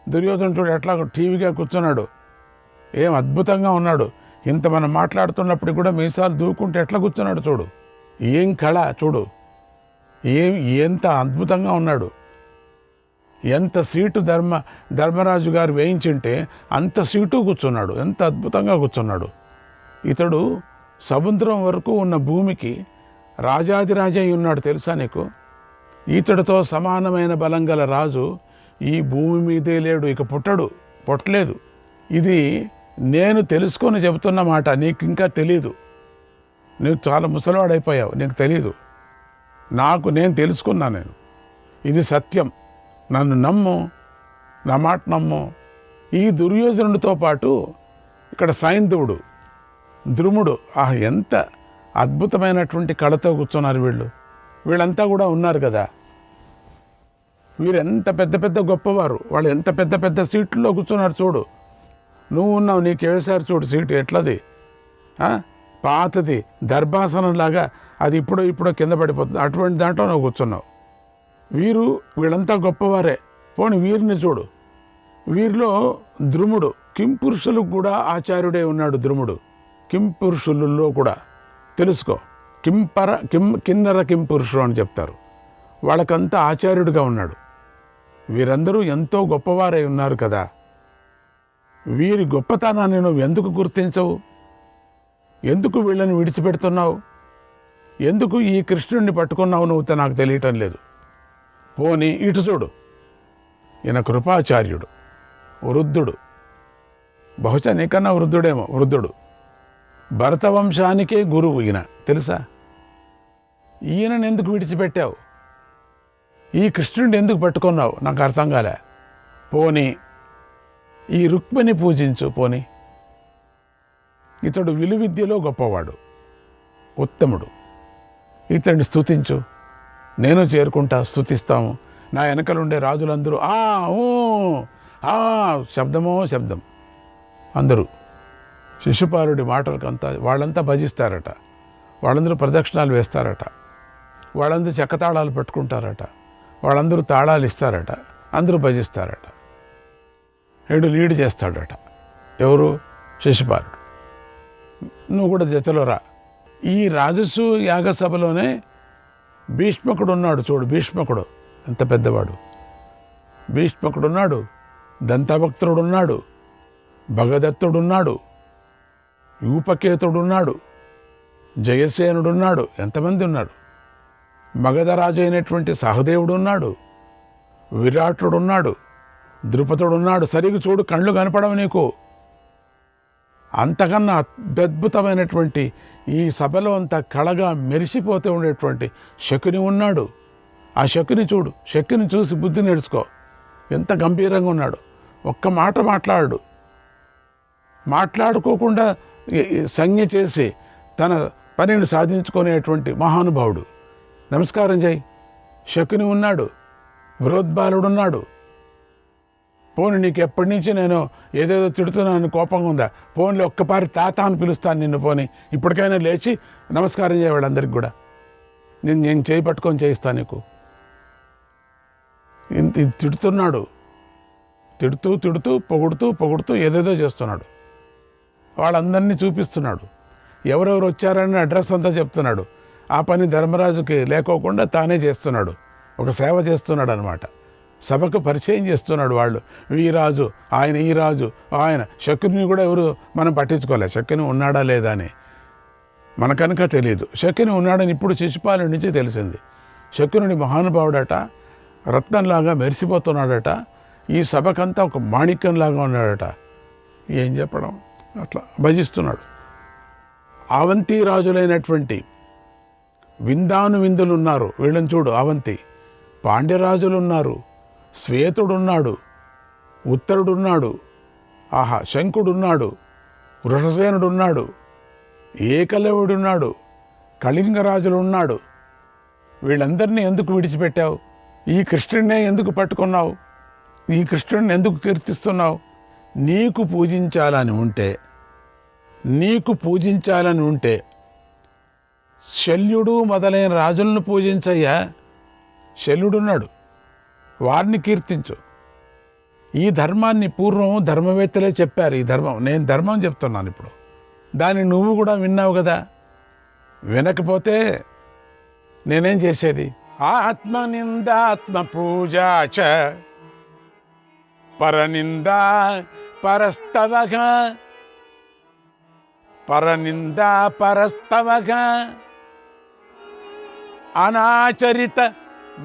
దుర్యోధనుడు చూడు ఎట్లా టీవీగా కూర్చున్నాడు, ఏం అద్భుతంగా ఉన్నాడు. ఇంత మనం మాట్లాడుతున్నప్పుడు కూడా మీసాలు దూకుంటే ఎట్లా కూర్చున్నాడు చూడు. ఏం కళ చూడు, ఎంత అద్భుతంగా ఉన్నాడు. ఎంత సీటు ధర్మరాజు గారు వేయించింటే అంత సీటు కూర్చున్నాడు. ఎంత అద్భుతంగా కూర్చున్నాడు. ఇతడు సముద్రం వరకు ఉన్న భూమికి రాజాదిరాజై ఉన్నాడు తెలుసా నీకు. ఈతడితో సమానమైన బలం గల రాజు ఈ భూమి మీదే లేడు, ఇక పుట్టలేదు. ఇది నేను తెలుసుకొని చెబుతున్న మాట, నీకు ఇంకా తెలీదు. నువ్వు చాలా ముసలివాడైపోయావు, నీకు తెలీదు. నేను తెలుసుకున్నా. ఇది సత్యం, నన్ను నమ్ము, నా మాట నమ్ము. ఈ దుర్యోధనుడితో పాటు ఇక్కడ సైంధవుడు, ద్రుముడు, ఎంత అద్భుతమైనటువంటి కళతో కూర్చున్నారు వీళ్ళంతా కూడా ఉన్నారు కదా. వీరు ఎంత పెద్ద గొప్పవారు, వాళ్ళు ఎంత పెద్ద సీట్లలో కూర్చున్నారు చూడు. నువ్వు ఉన్నావు, నీకు వేసారు చూడు సీటు ఎట్లది, పాతది దర్భాసనంలాగా, అది ఇప్పుడో కింద పడిపోతుంది. అటువంటి దాంట్లో నువ్వు కూర్చున్నావు. వీళ్ళంతా గొప్పవారే. పోనీ వీరిని చూడు, వీరిలో ద్రుముడు కింపురుషులకు కూడా ఆచార్యుడే ఉన్నాడు. ద్రుముడు కింపురుషులలో కూడా తెలుసుకో. కిన్నర కింపురుషుడు అని చెప్తారు. వాళ్ళకంతా ఆచార్యుడిగా ఉన్నాడు. వీరందరూ ఎంతో గొప్పవారై ఉన్నారు కదా. వీరి గొప్పతనాన్ని నువ్వు ఎందుకు గుర్తించవు? ఎందుకు వీళ్ళని విడిచిపెడుతున్నావు? ఎందుకు ఈ కృష్ణుడిని పట్టుకున్నావు నువ్వు? నాకు తెలియటం లేదు. పోనీ ఇటు చూడు, ఈయన కృపాచార్యుడు, వృద్ధుడు, బహుశా నీకన్నా వృద్ధుడేమో. వృద్ధుడు, భరతవంశానికే గురువు ఈయన, తెలుసా? ఈయనను ఎందుకు విడిచిపెట్టావు? ఈ కృష్ణుడిని ఎందుకు పట్టుకున్నావు? నాకు అర్థం కాలే. పోనీ ఈ రుక్మిణి పూజించు. పోనీ ఇతడు విలువిద్యలో గొప్పవాడు, ఉత్తముడు. ఇతడిని స్తుతించు, నేను చేరుకుంటా, స్తుతిస్తాము. నా వెనకలుండే రాజులందరూ శబ్దమో శబ్దం. అందరూ శిశుపాలుడి మాటలకంతా వాళ్ళంతా భజిస్తారట. వాళ్ళందరూ ప్రదక్షిణాలు వేస్తారట. వాళ్ళందరూ చెక్కతాళాలు పట్టుకుంటారట. వాళ్ళందరూ తాళాలు ఇస్తారట. అందరూ భజిస్తారట. ఏడు లీడ్ చేస్తాడట. ఎవరు? శిశుపాలుడు. నువ్వు కూడా జతలో రా. ఈ రాజసు యాగసభలోనే భీష్మకుడు ఉన్నాడు. చూడు, భీష్మకుడు ఎంత పెద్దవాడు. భీష్మకుడున్నాడు, దంతభక్తుడున్నాడు, భగదత్తుడున్నాడు, యూపకేతుడున్నాడు, జయసేనుడున్నాడు. ఎంతమంది ఉన్నారు? మగధరాజు అయినటువంటి సహదేవుడు ఉన్నాడు, విరాటుడున్నాడు, ద్రుపదుడున్నాడు. సరిగ్గా చూడు, కళ్ళు కనపడవు నీకు. అంతకన్నా అద్భుతమైనటువంటి ఈ సభలో అంతా కళగా మెరిసిపోతూ ఉండేటువంటి శకుని ఉన్నాడు. ఆ శకుని చూడు, శకుని చూసి బుద్ధి నేర్చుకో. ఎంత గంభీరంగా ఉన్నాడు. ఒక్క మాట మాట్లాడు. మాట్లాడుకోకుండా సంజ్ఞ చేసి తన పనిని సాధించుకునేటువంటి మహానుభావుడు. నమస్కారం చేయి. శకుని ఉన్నాడు, బృహద్బాలుడున్నాడు. పోనీ నీకు ఎప్పటి నుంచి నేను ఏదేదో తిడుతున్నాను కోపంగా ఉందా? పోన్లే ఒక్కపారి తాత అని పిలుస్తాను నిన్ను. పోనీ ఇప్పటికైనా లేచి నమస్కారం చేయవాడు అందరికి కూడా. నేను చేయి పట్టుకొని చేయిస్తాను నీకు. ఇంత తిడుతున్నాడు. తిడుతూ తిడుతూ పొగుడుతూ ఏదేదో చేస్తున్నాడు. వాళ్ళందరినీ చూపిస్తున్నాడు. ఎవరెవరు వచ్చారని అడ్రస్ అంతా చెప్తున్నాడు. ఆ పని ధర్మరాజుకి లేకోకుండా తానే చేస్తున్నాడు. ఒక సేవ చేస్తున్నాడు అనమాట. సభకు పరిచయం చేస్తున్నాడు. వాళ్ళు ఈ రాజు, ఆయన ఈ రాజు, ఆయన. శకుని కూడా ఎవరు మనం పట్టించుకోలే. శకుని ఉన్నాడా లేదా అని మనకనుక తెలియదు. శకుని ఉన్నాడని ఇప్పుడు శిశుపాలుడి నుంచి తెలిసింది. శకునుడి మహానుభావుడట, రత్నంలాగా మెరిసిపోతున్నాడట. ఈ సభకంతా ఒక మాణిక్యంలాగా ఉన్నాడట. ఏం చెప్పడం, అట్లా భజిస్తున్నాడు. అవంతి రాజులైనటువంటి విందాను విందులు ఉన్నారు. వీళ్ళని చూడు, అవంతి. పాండ్యరాజులు ఉన్నారు, శ్వేతుడున్నాడు, ఉత్తరుడున్నాడు, శంకుడున్నాడు, వృషసేనుడున్నాడు, ఏకలవుడున్నాడు, కళింగరాజులు ఉన్నాడు. వీళ్ళందరినీ ఎందుకు విడిచిపెట్టావు? ఈ కృష్ణుడినే ఎందుకు పట్టుకున్నావు? ఈ కృష్ణుడిని ఎందుకు కీర్తిస్తున్నావు? నీకు పూజించాలని ఉంటే శల్యుడు మొదలైన రాజులను పూజించయ్యా. శల్యుడున్నాడు, వారిని కీర్తించు. ఈ ధర్మాన్ని పూర్వం ధర్మవేత్తలే చెప్పారు. ఈ ధర్మం, నేను ధర్మం చెప్తున్నాను ఇప్పుడు. దాన్ని నువ్వు కూడా విన్నావు కదా. వినకపోతే నేనేం చేసేది? ఆత్మనిందాత్మ పూజ చ పరనిందా పరస్తవగా, పరనిందా పరస్తవగా, అనాచరిత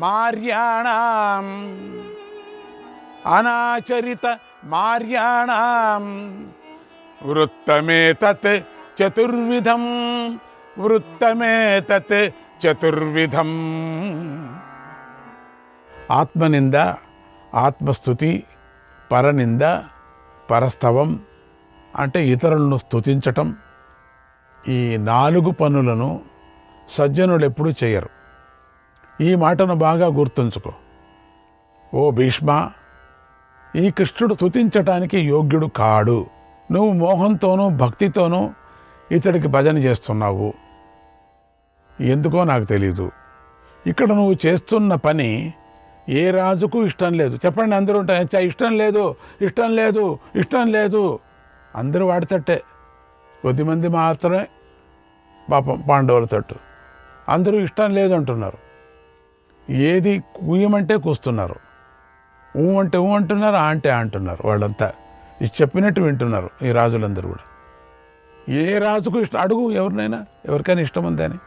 మార్యాణాం వృత్తమేతత్ చతుర్విధం. ఆత్మనింద, ఆత్మస్తుతి, పరనింద, పరస్తవం అంటే ఇతరులను స్తుతించటం. ఈ 4 పనులను సజ్జనులు ఎప్పుడూ చేయరు. ఈ మాటను బాగా గుర్తుంచుకో. ఓ భీష్మ, ఈ కృష్ణుడు స్తుతించటానికి యోగ్యుడు కాడు. నువ్వు మోహంతోనూ భక్తితోనూ ఇతడికి భజన చేస్తున్నావు. ఎందుకో నాకు తెలీదు. ఇక్కడ నువ్వు చేస్తున్న పని ఏ రాజుకు ఇష్టం లేదు. చెప్పండి, అందరూ ఉంటారు, ఇష్టం లేదు ఇష్టం లేదు ఇష్టం లేదు, అందరూ వాడితట్టే. కొద్దిమంది మాత్రమే పాపం పాండవుల తట్టు, అందరూ ఇష్టం లేదు అంటున్నారు. ఏది కూయమంటే కూస్తున్నారు, ఊ అంటే ఊ అంటున్నారు, ఆ అంటే అంటున్నారు. వాళ్ళంతా ఇది చెప్పినట్టు వింటున్నారు ఈ రాజులందరూ కూడా. ఏ రాజుకు ఇష్టం? అడుగు ఎవరినైనా, ఎవరికైనా ఇష్టం ఉందని.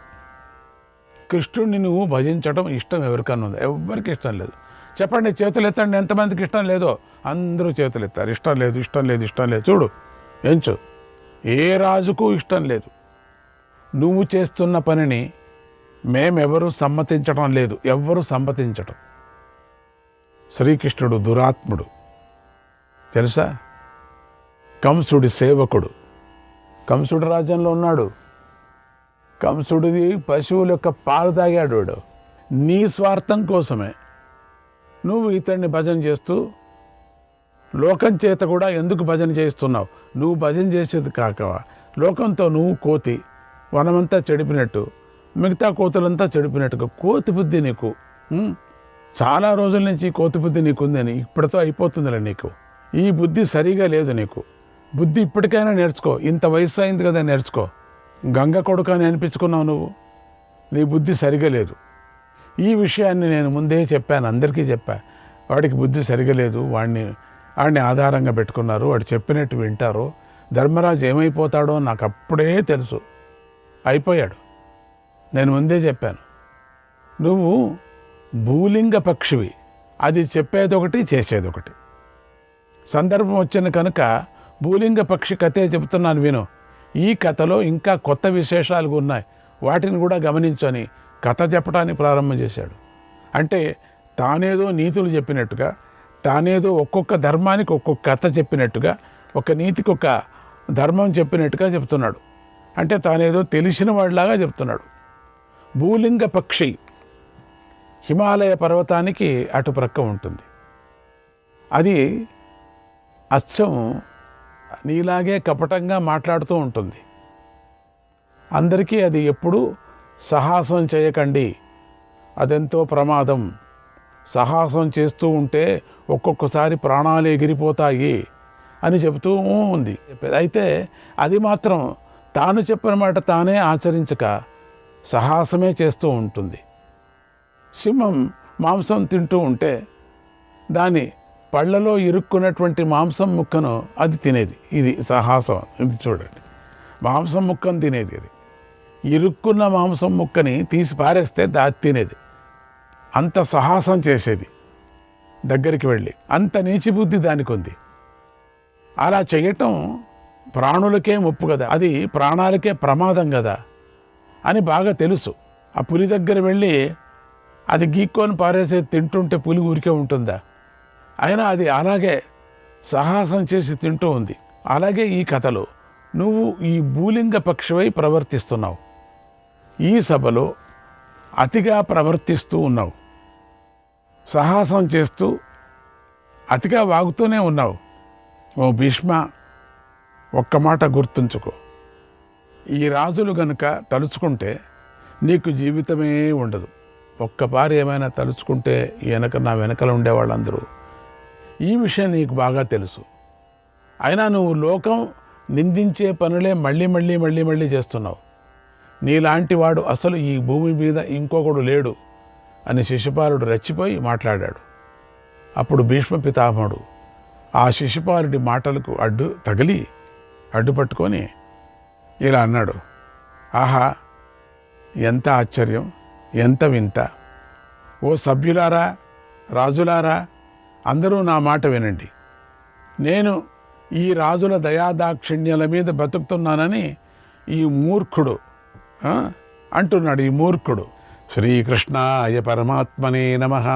కృష్ణుడిని నువ్వు భజించడం ఇష్టం ఎవరికైనా ఉందా? ఎవరికి ఇష్టం లేదు. చెప్పండి, చేతులు ఎత్తండి, ఎంతమందికి ఇష్టం లేదో. అందరూ చేతులు ఎత్తారు. ఇష్టం లేదు ఇష్టం లేదు ఇష్టం లేదు. చూడు, ఎంచు, ఏ రాజుకు ఇష్టం లేదు. నువ్వు చేస్తున్న పనిని మేమెవరూ సమ్మతించడం లేదు, ఎవ్వరూ సమ్మతించటం. శ్రీకృష్ణుడు దురాత్ముడు తెలుసా? కంసుడి సేవకుడు. కంసుడు రాజ్యంలో ఉన్నాడు. కంసుడిది పశువుల యొక్క పాలు తాగాడు వాడు. నీ స్వార్థం కోసమే నువ్వు ఇతన్ని భజన చేస్తూ లోకం చేత కూడా ఎందుకు భజన చేస్తున్నావు? నువ్వు భజన చేసేది కాక లోకంతో నువ్వు కోతి వనమంతా చెడిపినట్టు, మిగతా కోతులంతా చెడిపినట్టుగా కోతి బుద్ధి నీకు. చాలా రోజుల నుంచి కోతి బుద్ధి నీకుందని, ఇప్పటితో అయిపోతుందిలే నీకు. ఈ బుద్ధి సరిగా లేదు నీకు. బుద్ధి ఇప్పటికైనా నేర్చుకో. ఇంత వయసు అయింది కదా, నేర్చుకో. గంగ కొడుకు అని అనిపించుకున్నావు నువ్వు. నీ బుద్ధి సరిగా లేదు. ఈ విషయాన్ని నేను ముందే చెప్పాను, అందరికీ చెప్పా. వాడికి బుద్ధి సరిగా లేదు, వాడిని ఆధారంగా పెట్టుకున్నారు, వాడు చెప్పినట్టు వింటారు. ధర్మరాజు ఏమైపోతాడో నాకు అప్పుడే తెలుసు. అయిపోయాడు. నేను ముందే చెప్పాను. నువ్వు భూలింగ పక్షివి, అది చెప్పేదొకటి చేసేదొకటి. సందర్భం వచ్చిన కనుక భూలింగ పక్షి కథే చెబుతున్నాను విను. ఈ కథలో ఇంకా కొత్త విశేషాలు ఉన్నాయి, వాటిని కూడా గమనించని కథ చెప్పడానికి ప్రారంభం చేశాడు. అంటే తానేదో నీతులు చెప్పినట్టుగా, తానేదో ఒక్కొక్క ధర్మానికి ఒక్కొక్క కథ చెప్పినట్టుగా, ఒక నీతికి ఒక ధర్మం చెప్పినట్టుగా చెప్తున్నాడు. అంటే తానేదో తెలిసిన వాడిలాగా చెప్తున్నాడు. భూలింగ పక్షి హిమాలయ పర్వతానికి అటు ప్రక్క ఉంటుంది. అది అచ్చం నీలాగే కపటంగా మాట్లాడుతూ ఉంటుంది. అందరికీ అది ఎప్పుడూ సాహసం చేయకండి, అదెంతో ప్రమాదం, సాహసం చేస్తూ ఉంటే ఒక్కొక్కసారి ప్రాణాలు ఎగిరిపోతాయి అని చెబుతూ ఉంది. అయితే అది మాత్రం తాను చెప్పిన మాట తానే ఆచరించక సాహసమే చేస్తూ ఉంటుంది. సింహం మాంసం తింటూ ఉంటే దాని పళ్ళలో ఇరుక్కున్నటువంటి మాంసం ముక్కను అది తినేది. ఇది సాహసం. ఇది చూడండి, మాంసం ముక్కను తినేది. ఇది ఇరుక్కున్న మాంసం ముక్కని తీసి పారేస్తే దాది తినేది. అంత సాహసం చేసేది దగ్గరికి వెళ్ళి. అంత నీచి బుద్ధి దానికి ఉంది. అలా చేయటం ప్రాణులకే ముప్పు కదా, అది ప్రాణాలకే ప్రమాదం కదా అని బాగా తెలుసు. ఆ పులి దగ్గర వెళ్ళి అది గీక్కొని పారేసేది తింటుంటే పులి ఊరికే ఉంటుందా? అయినా అది అలాగే సాహసం చేసి తింటూ ఉంది. అలాగే ఈ కథలో నువ్వు ఈ భూలింగ పక్షివై ప్రవర్తిస్తున్నావు. ఈ సభలో అతిగా ప్రవర్తిస్తూ ఉన్నావు, సాహసం చేస్తూ అతిగా వాగుతూనే ఉన్నావు. ఓ భీష్మ, ఒక్క మాట గుర్తుంచుకో. ఈ రాజులు గనుక తలుచుకుంటే నీకు జీవితమే ఉండదు. ఒక్కపారి ఏమైనా తలుచుకుంటే నా వెనకల ఉండేవాళ్ళందరూ. ఈ విషయం నీకు బాగా తెలుసు. అయినా నువ్వు లోకం నిందించే పనులే మళ్ళీ మళ్ళీ మళ్ళీ మళ్ళీ చేస్తున్నావు. నీలాంటి వాడు అసలు ఈ భూమి మీద ఇంకొకడు లేడు అని శిశుపాలుడు రెచ్చిపోయి మాట్లాడాడు. అప్పుడు భీష్మ పితామహుడు ఆ శిశుపాలుడి మాటలకు అడ్డుపట్టుకొని ఇలా అన్నాడు, ఆహా, ఎంత ఆశ్చర్యం, ఎంత వింత! ఓ సభ్యులారా, రాజులారా, అందరూ నా మాట వినండి. నేను ఈ రాజుల దయాదాక్షిణ్యాల మీద బతుకుతున్నానని ఈ మూర్ఖుడు అంటున్నాడు. ఈ మూర్ఖుడు. శ్రీకృష్ణాయ పరమాత్మనే నమః.